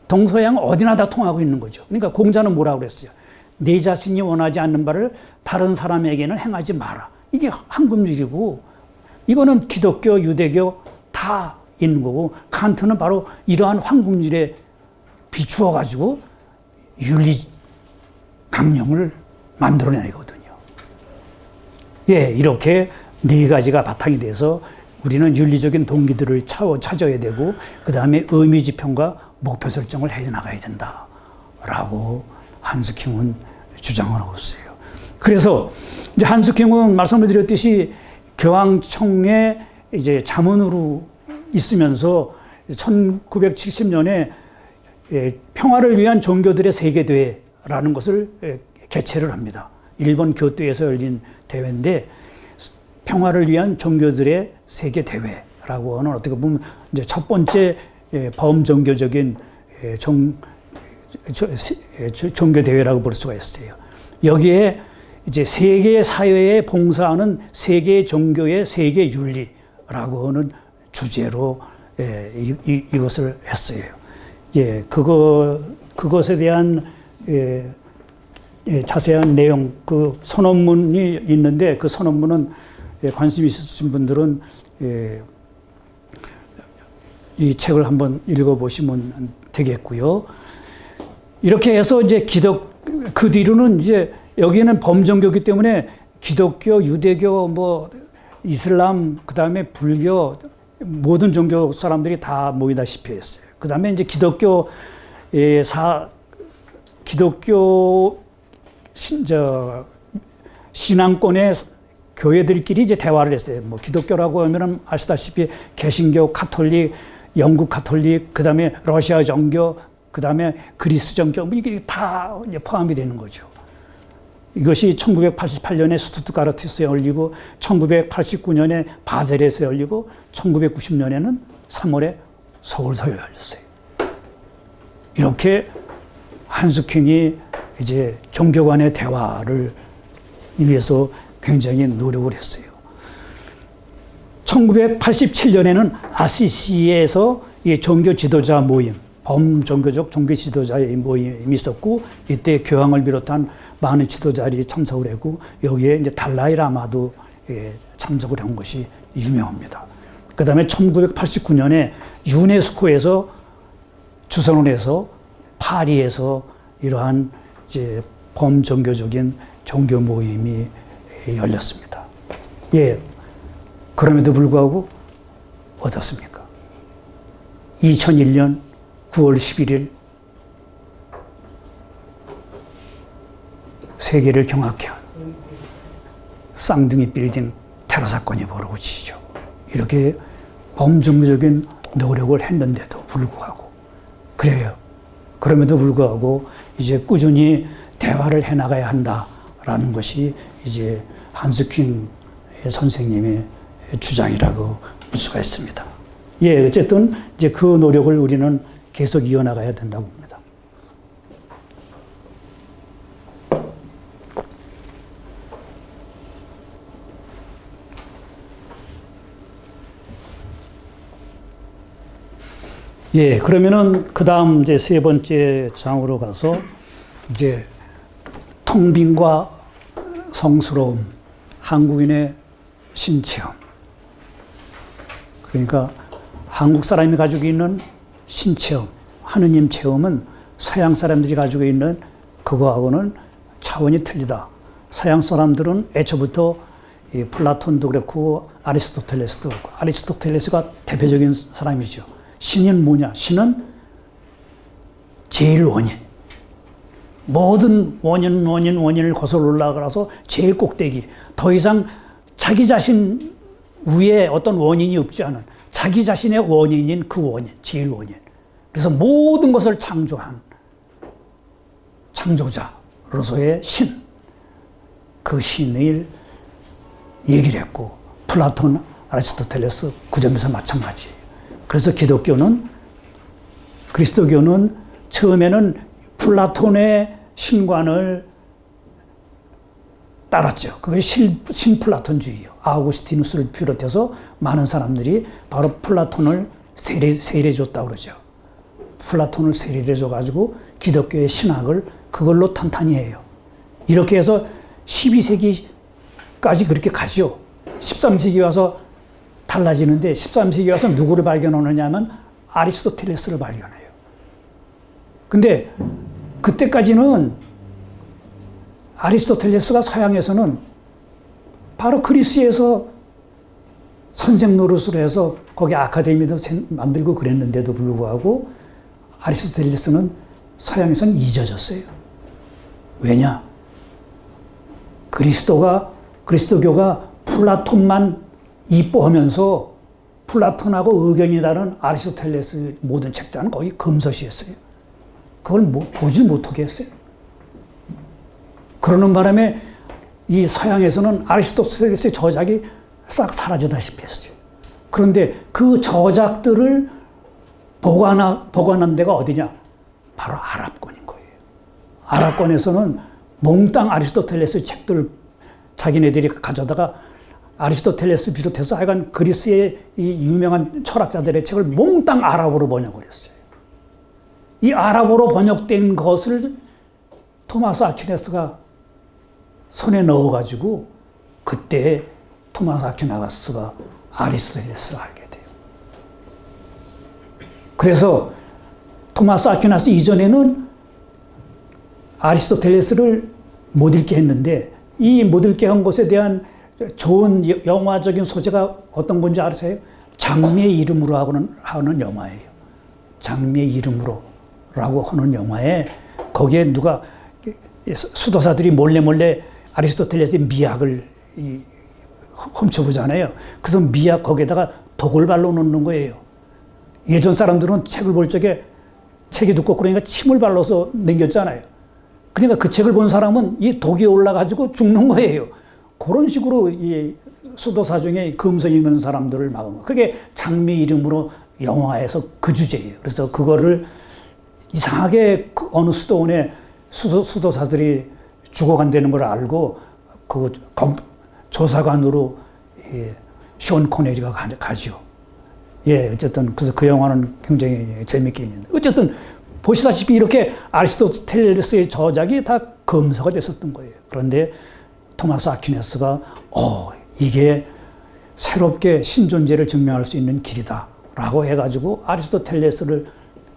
동서양 어디나 다 통하고 있는 거죠. 그러니까 공자는 뭐라고 그랬어요? 내 자신이 원하지 않는 바를 다른 사람에게는 행하지 마라. 이게 황금률이고, 이거는 기독교, 유대교 다 있는 거고, 칸트는 바로 이러한 황금률에 비추어 가지고 윤리 강령을 만들어내거든요. 예, 이렇게 4가지가 바탕이 돼서 우리는 윤리적인 동기들을 찾아야 되고, 그 다음에 의미 지평과 목표 설정을 해 나가야 된다라고 한스킹은 주장을 하고 있어요. 그래서 이제 한스킹은 말씀을 드렸듯이 교황청에 이제 자문으로 있으면서 1970년에 평화를 위한 종교들의 세계대회라는 것을 개최를 합니다. 일본 교토에서 열린 대회인데 평화를 위한 종교들의 세계대회라고 하는 어떻게 보면 이제 첫 번째 범종교적인 종교대회라고 볼 수가 있어요. 여기에 이제 세계 사회에 봉사하는 세계 종교의 세계 윤리라고 하는 주제로 이것을 했어요. 예, 그것에 대한 자세한 내용, 그 선언문이 있는데 그 선언문은 관심 있으신 분들은 이 책을 한번 읽어보시면 되겠고요. 이렇게 해서 이제 그 뒤로는 이제 여기는 범종교이기 때문에 기독교, 유대교, 뭐 이슬람, 그 다음에 불교 모든 종교 사람들이 다 모이다시피 했어요. 그 다음에 이제 기독교 신앙권의 교회들끼리 이제 대화를 했어요. 뭐 기독교라고 하면은 아시다시피 개신교, 카톨릭, 영국 카톨릭, 그 다음에 러시아 정교, 그 다음에 그리스 정교, 뭐 이게 다 이제 포함이 되는 거죠. 이것이 1988년에 스투트가르트에서 열리고 1989년에 바젤에서 열리고 1990년에는 3월에 서울에서 열렸어요. 이렇게 한스킹이 이제 종교 간의 대화를 위해서 굉장히 노력을 했어요. 1987년에는 아시시에서 이 종교 지도자 모임, 범종교적 종교 지도자의 모임이 있었고 이때 교황을 비롯한 많은 지도자들이 참석을 했고 여기에 이제 달라이 라마도 참석을 한 것이 유명합니다. 그 다음에 1989년에 유네스코에서 주선을 해서 파리에서 이러한 이제 범종교적인 종교 모임이 열렸습니다. 예, 그럼에도 불구하고 어떻습니까? 2001년 9월 11일 세계를 경악해 한 쌍둥이 빌딩 테러 사건이 벌어지죠. 이렇게 범종교적인 노력을 했는데도 불구하고 그래요. 그럼에도 불구하고 이제 꾸준히 대화를 해나가야 한다라는 것이 이제 한스킹 선생님의 주장이라고 볼 수가 있습니다. 예, 어쨌든 이제 그 노력을 우리는 계속 이어나가야 된다고 봅니다. 예, 그러면은 그 다음 이제 세 번째 장으로 가서 이제 통빈과 성스러움, 한국인의 신체험. 그러니까 한국 사람이 가지고 있는 신체험, 하느님 체험은 서양 사람들이 가지고 있는 그거하고는 차원이 틀리다. 서양 사람들은 애초부터 이 플라톤도 그렇고 아리스토텔레스도 그렇고 아리스토텔레스가 대표적인 사람이죠. 신은 뭐냐? 신은 제일 원인. 모든 원인을 거슬러 올라가서 제일 꼭대기. 더 이상 자기 자신 위에 어떤 원인이 없지 않은 자기 자신의 원인인 그 원인, 제일 원인. 그래서 모든 것을 창조한 창조자로서의 신. 그 신을 얘기를 했고 플라톤, 아리스토텔레스 그 점에서 마찬가지예요. 그래서 그리스도교는 처음에는 플라톤의 신관을 따랐죠. 그게 신플라톤주의예요. 아우구스티누스를 비롯해서 많은 사람들이 바로 플라톤을 세례해줬다고 그러죠. 플라톤을 세례해줘가지고 기독교의 신학을 그걸로 탄탄히 해요. 이렇게 해서 12세기까지 그렇게 가죠. 13세기 와서 달라지는데 13세기 와서 누구를 발견하느냐 하면 아리스토텔레스를 발견해요. 근데 그때까지는 아리스토텔레스가 서양에서는 바로 그리스에서 선생 노릇을 해서 거기 아카데미도 만들고 그랬는데도 불구하고 아리스토텔레스는 서양에서는 잊어졌어요. 왜냐? 그리스도교가 플라톤만 이뻐하면서 플라톤하고 의견이 다른 아리스토텔레스 모든 책자는 거의 금서시했어요. 그걸 보질 못하게 했어요. 그러는 바람에 이 서양에서는 아리스토텔레스의 저작이 싹 사라지다시피 했어요. 그런데 그 저작들을 보관한 데가 어디냐? 바로 아랍권인 거예요. 아랍권에서는 몽땅 아리스토텔레스의 책들을 자기네들이 가져다가 아리스토텔레스 비롯해서 하여간 그리스의 이 유명한 철학자들의 책을 몽땅 아랍어로 번역을 했어요. 이 아랍어로 번역된 것을 토마스 아퀴나스가 손에 넣어가지고 그때 토마스 아퀴나스가 아리스토텔레스를 알게 돼요. 그래서 토마스 아퀴나스 이전에는 아리스토텔레스를 못 읽게 했는데 이 못 읽게 한 것에 대한 좋은 영화적인 소재가 어떤 건지 아세요? 장미의 이름으로 하는 영화예요. 장미의 이름으로라고 하는 영화에 거기에 누가 수도사들이 몰래 아리스토텔레스의 미학을 훔쳐보잖아요. 그래서 미학 거기에다가 독을 발라 놓는 거예요. 예전 사람들은 책을 볼 적에 책이 두껍고 그러니까 침을 발라서 남겼잖아요. 그러니까 그 책을 본 사람은 이 독이 올라가지고 죽는 거예요. 그런 식으로 이 수도사 중에 금서 읽는 사람들을 막은 거. 그게 장미 이름으로 영화에서 그 주제예요. 그래서 그거를 이상하게 어느 수도원에 수도사들이 죽어간다는 걸 알고 그 조사관으로 션 코네리가 가죠. 예, 어쨌든 그래서 그 영화는 굉장히 재밌게 있는데 어쨌든 보시다시피 이렇게 아리스토텔레스의 저작이 다 검서가 됐었던 거예요. 그런데 토마스 아퀴나스가 이게 새롭게 신존재를 증명할 수 있는 길이다라고 해가지고 아리스토텔레스를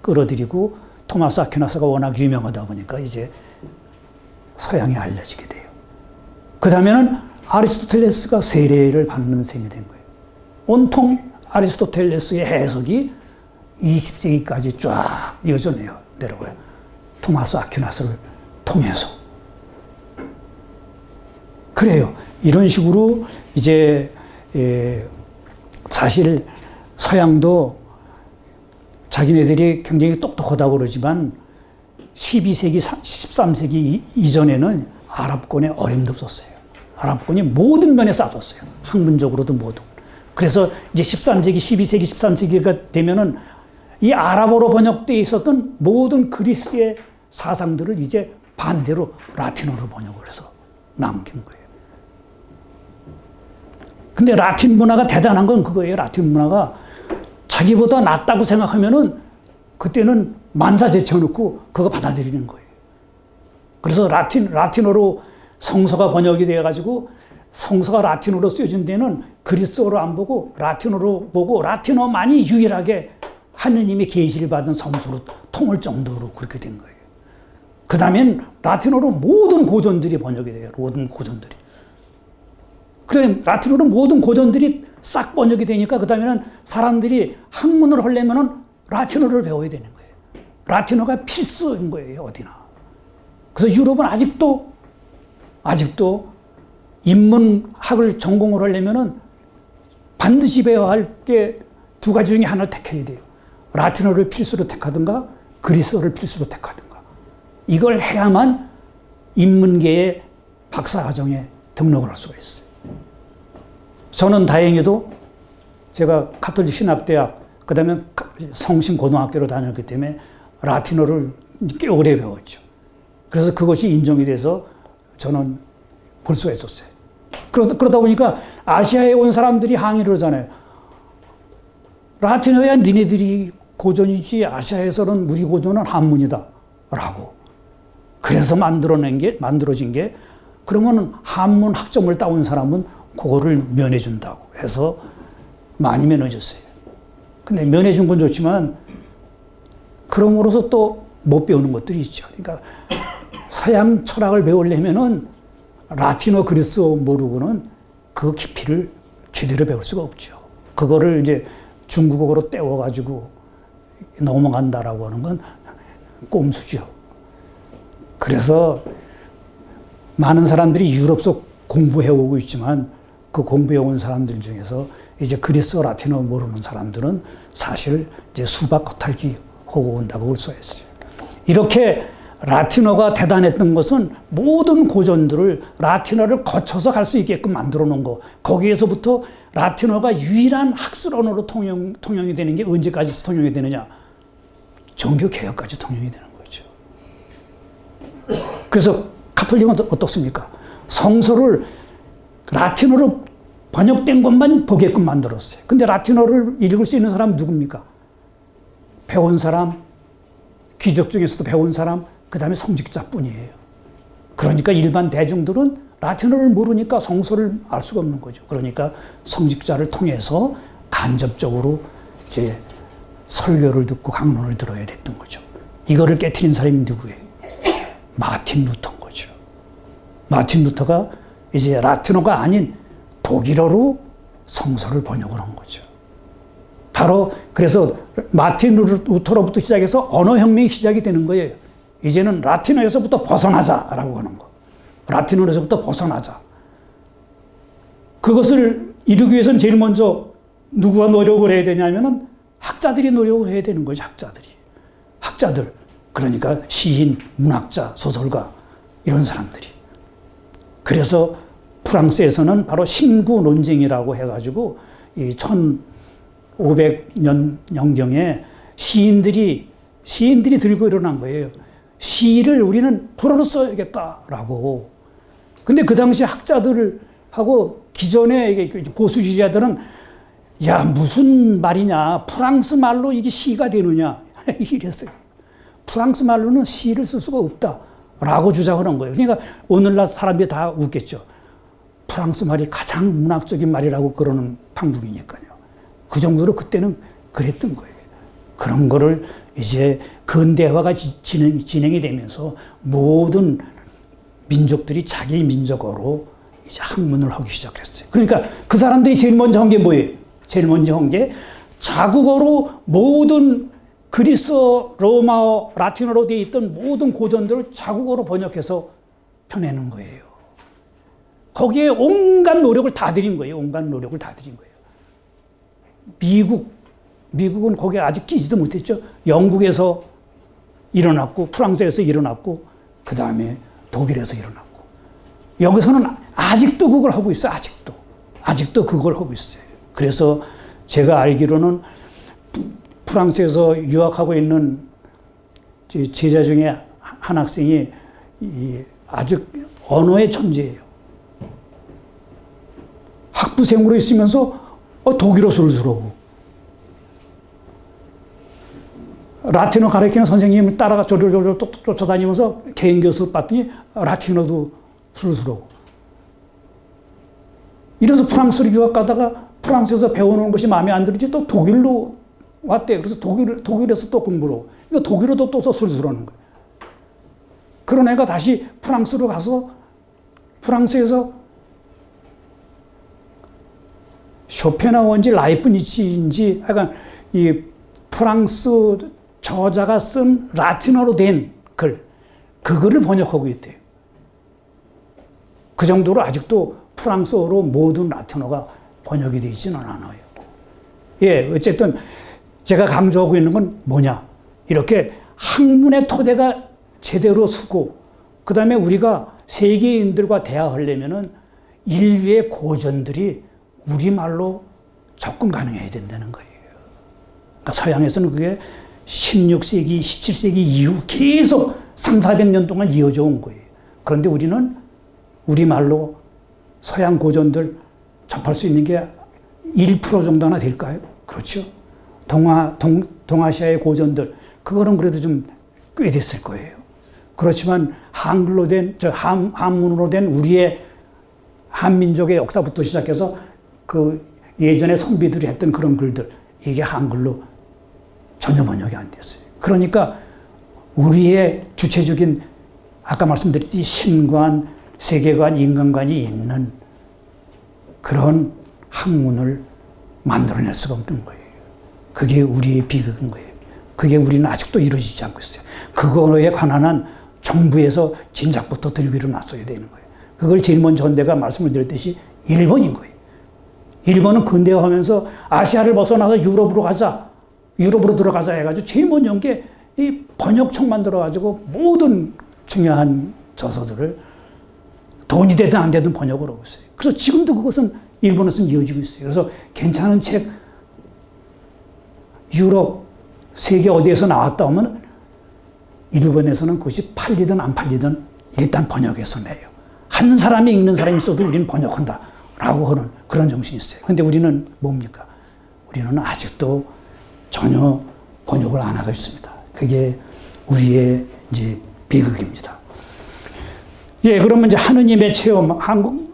끌어들이고 토마스 아퀴나스가 워낙 유명하다 보니까 이제 서양에 알려지게 돼요. 그 다음에는 아리스토텔레스가 세례를 받는 셈이 된 거예요. 온통 아리스토텔레스의 해석이 20세기까지 쫙 이어져 내려가요. 토마스 아퀴나스를 통해서. 그래요. 이런 식으로 이제 사실 서양도 자기네들이 굉장히 똑똑하다고 그러지만 12세기, 13세기 이전에는 아랍권에 어림도 없었어요. 아랍권이 모든 면에서 앞섰어요. 학문적으로도 모두. 그래서 이제 13세기, 12세기, 13세기가 되면은 이 아랍어로 번역되어 있었던 모든 그리스의 사상들을 이제 반대로 라틴어로 번역을 해서 남긴 거예요. 근데 라틴 문화가 대단한 건 그거예요. 라틴 문화가 자기보다 낫다고 생각하면은 그때는 만사 제쳐놓고 그거 받아들이는 거예요. 그래서 라틴어로 성서가 번역이 되어가지고 성서가 라틴어로 쓰여진 데는 그리스어로 안 보고 라틴어로 보고 라틴어만이 유일하게 하느님의 계시를 받은 성서로 통할 정도로 그렇게 된 거예요. 그 다음엔 라틴어로 모든 고전들이 번역이 돼요. 모든 고전들이. 그래 라틴어로 모든 고전들이 싹 번역이 되니까 그 다음에는 사람들이 학문을 하려면은 라틴어를 배워야 되는 거예요. 라틴어가 필수인 거예요. 어디나. 그래서 유럽은 아직도 인문학을 전공을 하려면은 반드시 배워야 할 게 두 가지 중에 하나를 택해야 돼요. 라틴어를 필수로 택하든가 그리스어를 필수로 택하든가. 이걸 해야만 인문계의 박사과정에 등록을 할 수가 있어요. 저는 다행히도 제가 가톨릭 신학대학 그 다음에 성신고등학교로 다녔기 때문에 라틴어를 꽤 오래 배웠죠. 그래서 그것이 인정이 돼서 저는 볼 수가 있었어요. 그러다 보니까 아시아에 온 사람들이 항의를 하잖아요. 라틴어야 니네들이 고전이지 아시아에서는 우리 고전은 한문이다 라고. 그래서 만들어진 게 그러면 한문 학점을 따온 사람은 그거를 면해준다고 해서 많이 면해줬어요. 근데 면해준 건 좋지만 그럼으로써 또 못 배우는 것들이 있죠. 그러니까 서양 철학을 배우려면은 라틴어 그리스어 모르고는 그 깊이를 제대로 배울 수가 없죠. 그거를 이제 중국어로 떼워가지고 넘어간다라고 하는 건 꼼수죠. 그래서 많은 사람들이 유럽서 공부해오고 있지만 그 공부해온 사람들 중에서 이제 그리스어 라틴어 모르는 사람들은 사실 이제 수박 겉핥기 하고 온다고 볼 수가 있어요. 이렇게 라틴어가 대단했던 것은 모든 고전들을 라틴어를 거쳐서 갈 수 있게끔 만들어 놓은 거. 거기에서부터 라틴어가 유일한 학술 언어로 통용이 되는 게 언제까지 통용이 되느냐? 종교 개혁까지 통용이 되는 거죠. 그래서 가톨릭은 어떻습니까? 성서를 라틴어로 번역된 것만 보게끔 만들었어요. 근데 라틴어를 읽을 수 있는 사람은 누굽니까? 배운 사람, 귀족 중에서도 배운 사람, 그 다음에 성직자뿐이에요. 그러니까 일반 대중들은 라틴어를 모르니까 성서를 알 수가 없는 거죠. 그러니까 성직자를 통해서 간접적으로 이제 설교를 듣고 강론을 들어야 됐던 거죠. 이거를 깨트린 사람이 누구예요? 마틴 루터인 거죠. 마틴 루터가 이제 라틴어가 아닌 독일어로 성서를 번역을 한 거죠. 바로 그래서 마틴 루터로부터 시작해서 언어혁명이 시작이 되는 거예요. 이제는 라틴어에서부터 벗어나자라고 하는 거. 라틴어에서부터 벗어나자. 그것을 이루기 위해서는 제일 먼저 누구가 노력을 해야 되냐면은 학자들이 노력을 해야 되는 거죠. 학자들. 그러니까 시인, 문학자, 소설가 이런 사람들이. 그래서 프랑스에서는 바로 신구 논쟁이라고 해가지고 이 1500년경에 시인들이 들고 일어난 거예요. 시를 우리는 불어로 써야겠다라고. 근데 그 당시 학자들하고 기존의 보수주의자들은 야, 무슨 말이냐. 프랑스 말로 이게 시가 되느냐. 이랬어요. 프랑스 말로는 시를 쓸 수가 없다라고 주장을 한 거예요. 그러니까 오늘날 사람들이 다 웃겠죠. 프랑스 말이 가장 문학적인 말이라고 그러는 방법이니까요. 그 정도로 그때는 그랬던 거예요. 그런 거를 이제 근대화가 진행이 되면서 모든 민족들이 자기 민족어로 이제 학문을 하기 시작했어요. 그러니까 그 사람들이 제일 먼저 한 게 뭐예요? 제일 먼저 한 게 자국어로 모든 그리스어, 로마어, 라틴어로 되어 있던 모든 고전들을 자국어로 번역해서 펴내는 거예요. 거기에 온갖 노력을 다 들인 거예요. 미국은 거기에 아직 끼지도 못했죠. 영국에서 일어났고, 프랑스에서 일어났고, 그 다음에 독일에서 일어났고. 여기서는 아직도 그걸 하고 있어요. 아직도 그걸 하고 있어요. 그래서 제가 알기로는 프랑스에서 유학하고 있는 제자 중에 한 학생이 아주 언어의 천재예요. 학부생으로 있으면서 독일어 술술하고 라틴어 가르치는 선생님을 따라가 저를 쫓아다니면서 개인 교습 받더니 라틴어도 술술하고 이래서 프랑스로 유학 가다가 프랑스에서 배워놓은 것이 마음에 안 들지 또 독일로 왔대요. 그래서 독일에서 또 공부를 하고 그러니까 독일어도 또 술술하는 거예요. 그런 애가 다시 프랑스로 가서 프랑스에서 쇼펜하우어인지 라이프니치인지 하여간 이 프랑스 저자가 쓴 라틴어로 된 그거를 번역하고 있대요. 그 정도로 아직도 프랑스어로 모든 라틴어가 번역이 되어 있지는 않아요. 예, 어쨌든 제가 강조하고 있는 건 뭐냐. 이렇게 학문의 토대가 제대로 서고, 그 다음에 우리가 세계인들과 대화하려면은 인류의 고전들이 우리말로 접근 가능해야 된다는 거예요. 그러니까 서양에서는 그게 16세기, 17세기 이후 계속 300~400년 동안 이어져 온 거예요. 그런데 우리는 우리말로 서양 고전들 접할 수 있는 게 1% 정도나 될까요? 그렇죠. 동아시아의 고전들, 그거는 그래도 좀 꽤 됐을 거예요. 그렇지만 한글로 된, 한문으로 된 우리의 한민족의 역사부터 시작해서 그 예전에 선비들이 했던 그런 글들, 이게 한글로 전혀 번역이 안 됐어요. 그러니까 우리의 주체적인 아까 말씀드렸듯이 신관, 세계관, 인간관이 있는 그런 학문을 만들어낼 수가 없는 거예요. 그게 우리의 비극인 거예요. 그게 우리는 아직도 이루어지지 않고 있어요. 그거에 관한 정부에서 진작부터 들고 일어났어야 되는 거예요. 그걸 제일 먼저 한 데가 말씀을 드렸듯이 일본인 거예요. 일본은 근대화하면서 아시아를 벗어나서 유럽으로 들어가자 해가지고 제일 먼저 한 게 이 번역총 만들어가지고 모든 중요한 저서들을 돈이 되든 안 되든 번역을 하고 있어요. 그래서 지금도 그것은 일본에서는 이어지고 있어요. 그래서 괜찮은 책, 유럽, 세계 어디에서 나왔다 하면 일본에서는 그것이 팔리든 안 팔리든 일단 번역해서 내요. 한 사람이 읽는 사람이 있어도 우리는 번역한다 라고 하는 그런 정신이 있어요. 근데 우리는 뭡니까? 우리는 아직도 전혀 번역을 안 하고 있습니다. 그게 우리의 이제 비극입니다. 예, 그러면 이제 하느님의 체험,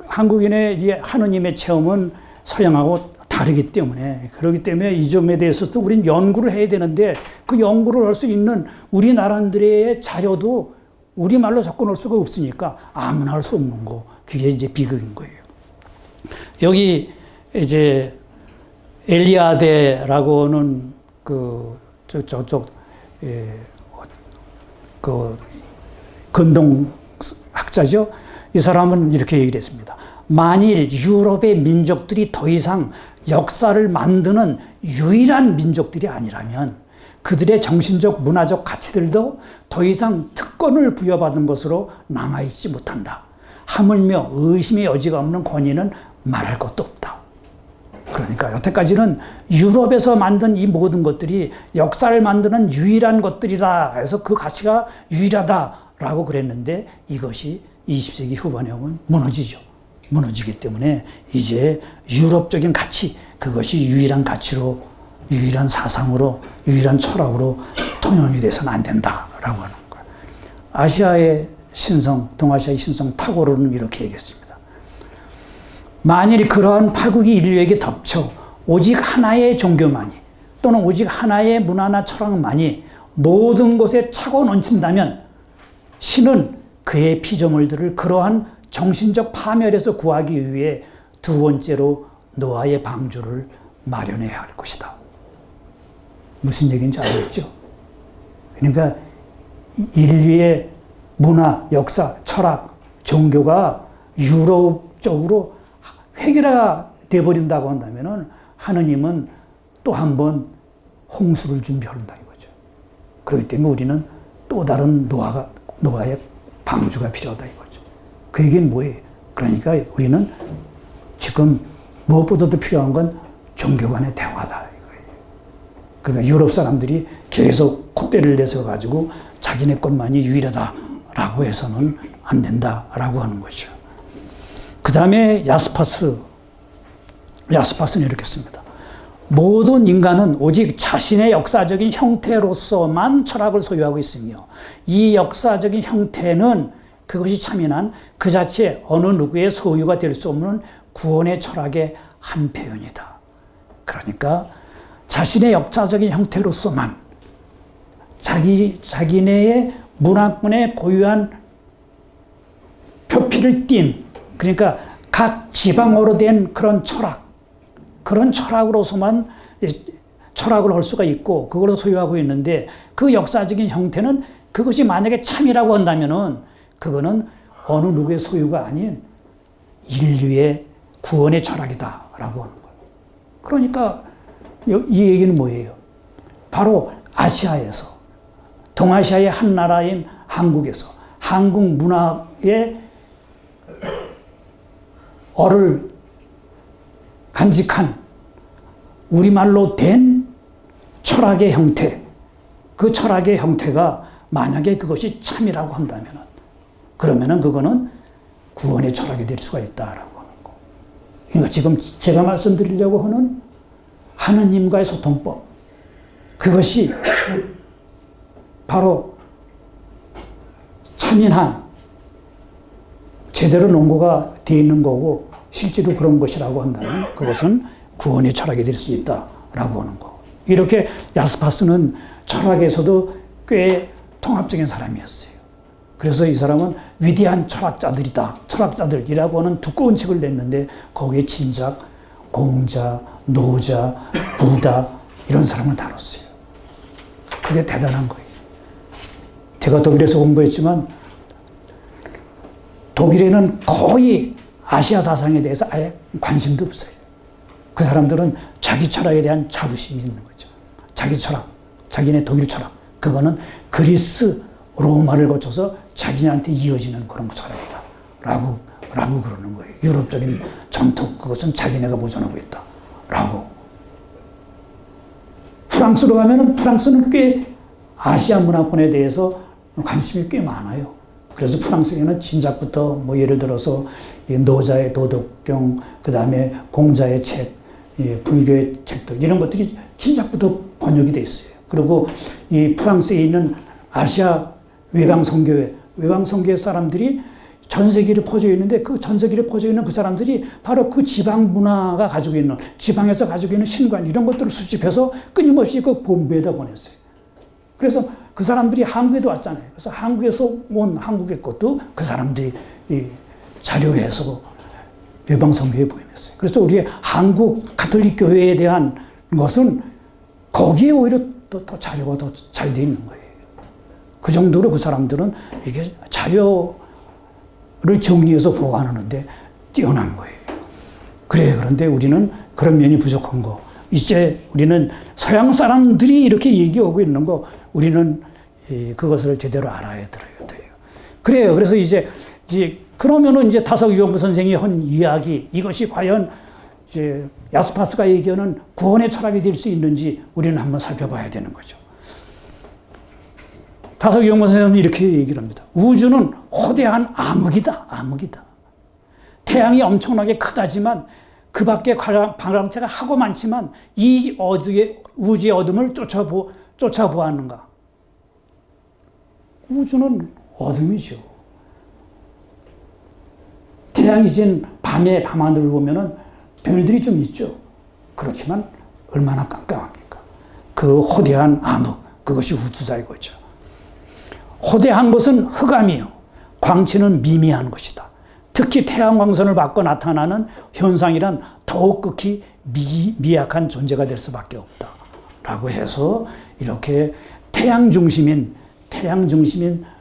한국인의 이제 하느님의 체험은 서양하고 다르기 때문에, 그렇기 때문에 이 점에 대해서도 우리는 연구를 해야 되는데, 그 연구를 할 수 있는 우리나라들의 자료도 우리말로 접근할 수가 없으니까 아무나 할 수 없는 거, 그게 이제 비극인 거예요. 여기 이제 엘리아데라고는 저쪽 근동학자죠. 이 사람은 이렇게 얘기를 했습니다. 만일 유럽의 민족들이 더 이상 역사를 만드는 유일한 민족들이 아니라면 그들의 정신적 문화적 가치들도 더 이상 특권을 부여받은 것으로 남아있지 못한다. 하물며 의심의 여지가 없는 권위는 말할 것도 없다. 그러니까 여태까지는 유럽에서 만든 이 모든 것들이 역사를 만드는 유일한 것들이다 해서 그 가치가 유일하다라고 그랬는데, 이것이 20세기 후반에 오면 무너지죠. 무너지기 때문에 이제 유럽적인 가치, 그것이 유일한 가치로, 유일한 사상으로, 유일한 철학으로 통용이 돼서는 안 된다라고 하는 거예요. 아시아의 신성, 동아시아의 신성 타고르는 이렇게 얘기했습니다. 만일 그러한 파국이 인류에게 덮쳐 오직 하나의 종교만이, 또는 오직 하나의 문화나 철학만이 모든 곳에 차고 넘친다면 신은 그의 피조물들을 그러한 정신적 파멸에서 구하기 위해 두 번째로 노아의 방주를 마련해야 할 것이다. 무슨 얘기인지 알겠죠? 그러니까 인류의 문화, 역사, 철학, 종교가 유럽적으로 획일화가 돼버린다고 한다면 하느님은 또 한 번 홍수를 준비한다 이거죠. 그렇기 때문에 우리는 또 다른 노아의 방주가 필요하다 이거죠. 그 얘기는 뭐예요? 그러니까 우리는 지금 무엇보다도 필요한 건 종교 간의 대화다 이거예요. 그러니까 유럽 사람들이 계속 콧대를 내세워가지고 자기네 것만이 유일하다라고 해서는 안 된다라고 하는 거죠. 그 다음에 야스파스는 이렇게 씁니다. 모든 인간은 오직 자신의 역사적인 형태로서만 철학을 소유하고 있으며, 이 역사적인 형태는 그것이 참인한 그 자체 어느 누구의 소유가 될 수 없는 구원의 철학의 한 표현이다. 그러니까 자신의 역사적인 형태로서만, 자기네의 문화권에 고유한 표피를 띤, 그러니까 각 지방으로 된 그런 철학으로서만 철학을 할 수가 있고 그걸 소유하고 있는데, 그 역사적인 형태는 그것이 만약에 참이라고 한다면은 그거는 어느 누구의 소유가 아닌 인류의 구원의 철학이다라고 하는 거예요. 그러니까 이 얘기는 뭐예요? 바로 아시아에서, 동아시아의 한 나라인 한국에서 한국 문화의 어를 간직한 우리말로 된 철학의 형태, 그 철학의 형태가 만약에 그것이 참이라고 한다면, 그러면은 그거는 구원의 철학이 될 수가 있다라고 하는 거. 그러니까 지금 제가 말씀드리려고 하는 하느님과의 소통법, 그것이 바로 참인한 제대로 논거가 되어 있는 거고 실제로 그런 것이라고 한다면 그것은 구원의 철학이 될 수 있다라고 하는 거. 이렇게 야스파스는 철학에서도 꽤 통합적인 사람이었어요. 그래서 이 사람은 위대한 철학자들이라고 하는 두꺼운 책을 냈는데 거기에 진작, 공자, 노자, 부다 이런 사람을 다뤘어요. 그게 대단한 거예요. 제가 독일에서 공부했지만 독일에는 거의 아시아 사상에 대해서 아예 관심도 없어요. 그 사람들은 자기 철학에 대한 자부심이 있는 거죠. 자기 철학, 자기네 독일 철학, 그거는 그리스, 로마를 거쳐서 자기네한테 이어지는 그런 사람이다. 라고 그러는 거예요. 유럽적인 전통, 그것은 자기네가 보존하고 있다. 라고. 프랑스로 가면은 프랑스는 꽤 아시아 문화권에 대해서 관심이 꽤 많아요. 그래서 프랑스에는 진작부터 뭐 예를 들어서 노자의 도덕경, 그 다음에 공자의 책, 불교의 책들 이런 것들이 진작부터 번역이 돼 있어요. 그리고 이 프랑스에 있는 아시아 외강 선교회 사람들이 전 세계에 퍼져 있는데 그 전 세계에 퍼져 있는 그 사람들이 바로 그 지방 문화가 가지고 있는 지방에서 가지고 있는 신관 이런 것들을 수집해서 끊임없이 그 본부에다 보냈어요. 그래서 그 사람들이 한국에도 왔잖아요. 그래서 한국에서 온 한국의 것도 그 사람들이 자료해서 외방 선교에 보냈어요. 그래서 우리 한국 가톨릭 교회에 대한 것은 거기에 오히려 더 자료가 더 잘 돼 있는 거예요. 그 정도로 그 사람들은 이게 자료를 정리해서 보관하는데 뛰어난 거예요. 그런데 우리는 그런 면이 부족한 거. 이제 우리는 서양 사람들이 이렇게 얘기하고 있는 거, 우리는 그것을 제대로 알아야 돼요. 그래요. 그래서 그러면은 이제 다석유원부 선생이 한 이야기, 이것이 과연 이제 야스파스가 얘기하는 구원의 철학이 될 수 있는지 우리는 한번 살펴봐야 되는 거죠. 다석유원부 선생님은 이렇게 얘기를 합니다. 우주는 호대한 암흑이다. 태양이 엄청나게 크다지만 그 밖에 방랑체가 하고 많지만 이 우주의 어둠을 쫓아보았는가? 우주는 어둠이죠. 태양이 진 밤에 밤하늘을 보면은 별들이 좀 있죠. 그렇지만 얼마나 깜깜합니까? 그 호대한 암흑, 그것이 우주다 이거죠. 호대한 것은 흑암이요. 광채는 미미한 것이다. 특히 태양광선을 받고 나타나는 현상이란 더욱 극히 미약한 존재가 될 수밖에 없다. 라고 해서 이렇게 태양 중심인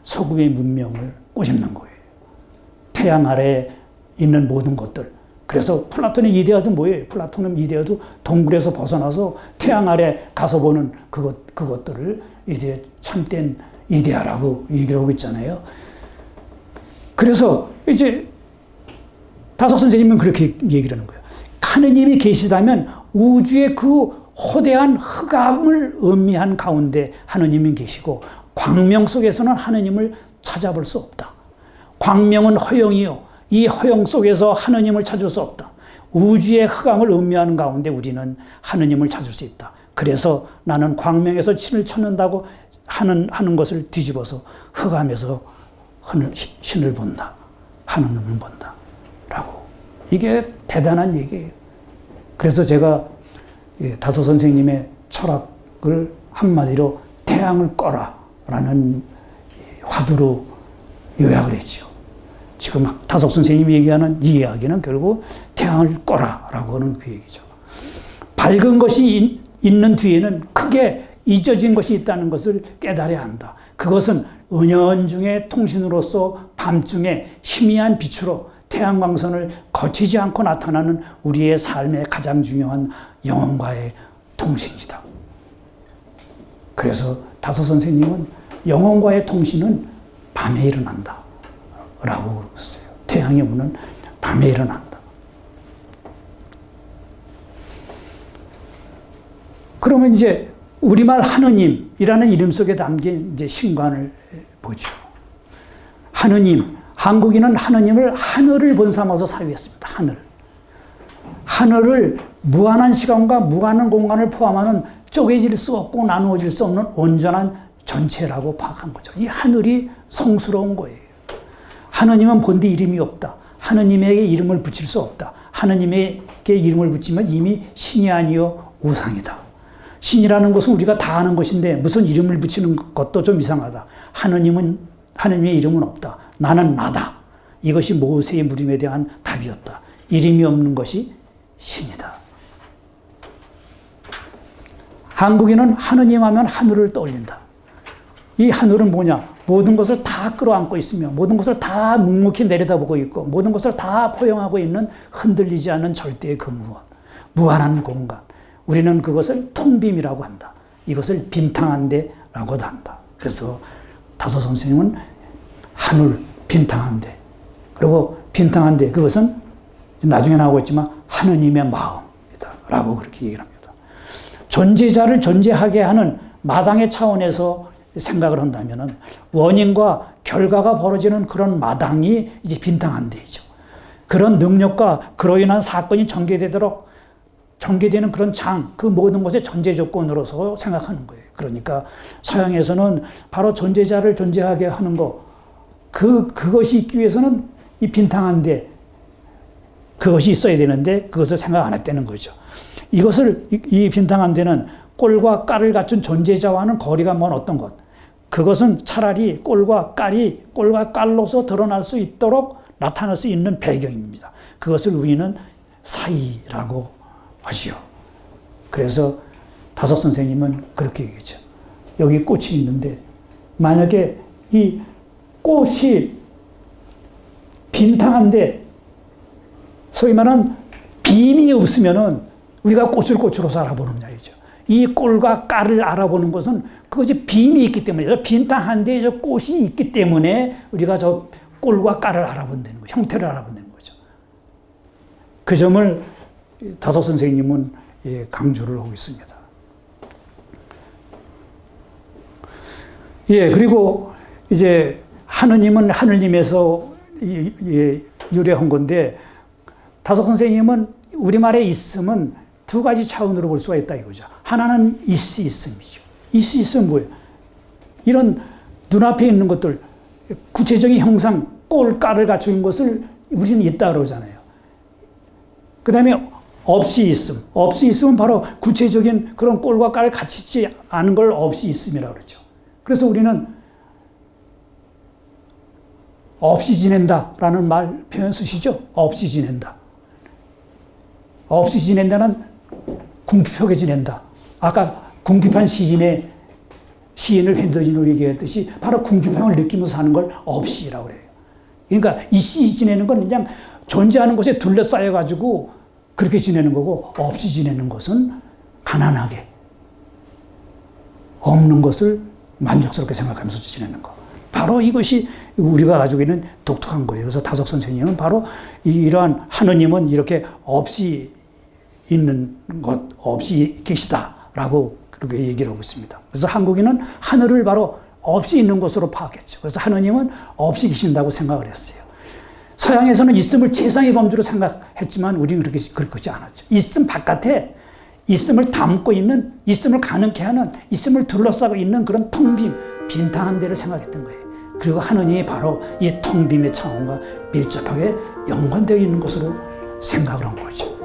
서구의 문명을 꼬집는 거예요. 태양 아래에 있는 모든 것들. 그래서 플라톤의 이데아도 뭐예요? 플라톤의 이데아도 동굴에서 벗어나서 태양 아래 가서 보는 그것들을 이제 참된 이데아라고 얘기를 하고 있잖아요. 그래서 이제 다석 선생님은 그렇게 얘기를 하는 거예요. 하느님이 계시다면 우주의 그 호대한 흑암을 의미한 가운데 하느님이 계시고 광명 속에서는 하느님을 찾아볼 수 없다. 광명은 허영이요. 이 허영 속에서 하느님을 찾을 수 없다. 우주의 흑암을 의미하는 가운데 우리는 하느님을 찾을 수 있다. 그래서 나는 광명에서 신을 찾는다고 하는 것을 뒤집어서 흑암에서 신을 본다. 하느님을 본다. 라고. 이게 대단한 얘기예요. 그래서 제가 다소 선생님의 철학을 한마디로 태양을 꺼라 라는 화두로 요약을 했죠. 지금 다석 선생님이 얘기하는 이 이야기는 결국 태양을 꺼라 라고 하는 그 얘기죠. 밝은 것이 있는 뒤에는 크게 잊어진 것이 있다는 것을 깨달아야 한다. 그것은 은연중의 통신으로서 밤중에 희미한 빛으로 태양광선을 거치지 않고 나타나는 우리의 삶의 가장 중요한 영혼과의 통신이다. 그래서 다소 선생님은 영혼과의 통신은 밤에 일어난다 라고 했어요. 태양의 문은 밤에 일어난다. 그러면 이제 우리말 하느님이라는 이름 속에 담긴 이제 신관을 보죠. 하느님, 한국인은 하느님을 하늘을 본삼아서 사유했습니다. 하늘을 무한한 시간과 무한한 공간을 포함하는 쪼개질 수 없고 나누어질 수 없는 온전한 전체라고 파악한 거죠. 이 하늘이 성스러운 거예요. 하느님은 본디 이름이 없다. 하느님에게 이름을 붙일 수 없다. 하느님에게 이름을 붙이면 이미 신이 아니요 우상이다. 신이라는 것은 우리가 다 아는 것인데 무슨 이름을 붙이는 것도 좀 이상하다. 하느님의 이름은 없다. 나는 나다. 이것이 모세의 물음에 대한 답이었다. 이름이 없는 것이 신이다. 한국인은 하느님 하면 하늘을 떠올린다. 이 하늘은 뭐냐? 모든 것을 다 끌어안고 있으며 모든 것을 다 묵묵히 내려다보고 있고 모든 것을 다 포용하고 있는 흔들리지 않는 절대의 그 무한한 공간. 우리는 그것을 통빔이라고 한다. 이것을 빈탕한데 하기라고도 한다. 그래서 다섯 선생님은 하늘 빈탕한데, 그리고 빈탕한데 그것은 나중에 나오겠지만 하느님의 마음이다 라고 그렇게 얘기를 합니다. 존재자를 존재하게 하는 마당의 차원에서 생각을 한다면 원인과 결과가 벌어지는 그런 마당이 이제 빈탕한데이죠. 그런 능력과 그로 인한 사건이 전개되는 그런 그 모든 것의 전제 조건으로서 생각하는 거예요. 그러니까 서양에서는 바로 존재자를 존재하게 하는 거, 그것이 있기 위해서는 이 빈탕한데 그것이 있어야 되는데 그것을 생각 안 했다는 거죠. 이 빈탕한 데는 꼴과 깔을 갖춘 존재자와는 거리가 먼 어떤 것, 그것은 차라리 꼴과 깔로서 드러날 수 있도록 나타날 수 있는 배경입니다. 그것을 우리는 사이라고 하지요. 그래서 다섯 선생님은 그렇게 얘기했죠. 여기 꽃이 있는데 만약에 이 꽃이 빈탕한데 소위 말하는 빔이 없으면은 우리가 꽃을 꽃으로서 알아보는 자이죠. 이 꼴과 깔을 알아보는 것은 그것이 빔이 있기 때문에, 빈탕한데 저 꽃이 있기 때문에 우리가 저 꼴과 깔을 알아본다는 거죠. 형태를 알아본다는 거죠. 그 점을 다섯 선생님은 강조를 하고 있습니다. 그리고 이제 하느님은 하느님에서 유래한 건데, 다섯 선생님은 우리말에 있음은 두 가지 차원으로 볼 수가 있다 이거죠. 하나는 있음이죠. 있음 뭐예요? 이런 눈앞에 있는 것들, 구체적인 형상, 꼴, 깔을 갖춘 것을 우리는 있다 그러잖아요. 그 다음에 없이 있음은 바로 구체적인 그런 꼴과 깔을 갖추지 않은 걸 없이 있음이라고 그러죠. 그래서 우리는 없이 지낸다라는 표현 쓰시죠? 없이 지낸다. 없이 지낸다는 궁핍하게 지낸다. 아까 궁핍한 시인을 핸더진으로 얘기했듯이 바로 궁핍함을 느끼면서 사는 걸 없이라고 그래요. 그러니까 있이 지내는 건 그냥 존재하는 곳에 둘러싸여가지고 그렇게 지내는 거고, 없이 지내는 것은 가난하게 없는 것을 만족스럽게 생각하면서 지내는 거. 바로 이것이 우리가 가지고 있는 독특한 거예요. 그래서 다섯 선생님은 바로 이러한 하느님은 이렇게 없이 있는 것, 없이 계시다라고 그렇게 얘기를 하고 있습니다. 그래서 한국인은 하늘을 바로 없이 있는 것으로 파악했죠. 그래서 하느님은 없이 계신다고 생각을 했어요. 서양에서는 있음을 최상의 범주로 생각했지만 우리는 그렇지 않았죠. 있음 바깥에 있음을 담고 있는, 있음을 가능케 하는, 있음을 둘러싸고 있는 그런 텅 빈탕한 데를 생각했던 거예요. 그리고 하느님이 바로 이 텅 빔의 차원과 밀접하게 연관되어 있는 것으로 생각을 한 거죠.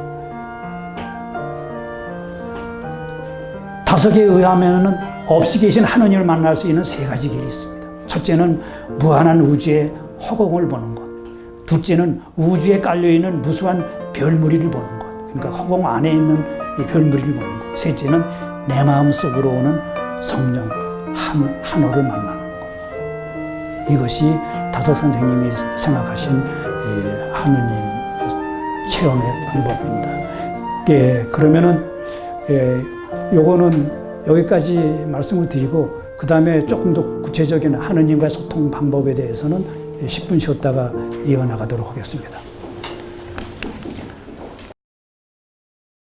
다섯에 의하면은 없이 계신 하느님을 만날 수 있는 세 가지 길이 있습니다. 첫째는 무한한 우주의 허공을 보는 것. 둘째는 우주에 깔려있는 무수한 별무리를 보는 것. 그러니까 허공 안에 있는 이 별무리를 보는 것. 셋째는 내 마음 속으로 오는 성령 한호를 만나는 것. 이것이 다섯 선생님이 생각하신 하느님 체험의 방법입니다. 그러면은 요거는 여기까지 말씀을 드리고, 그 다음에 조금 더 구체적인 하느님과의 소통 방법에 대해서는 10분 쉬었다가 이어나가도록 하겠습니다.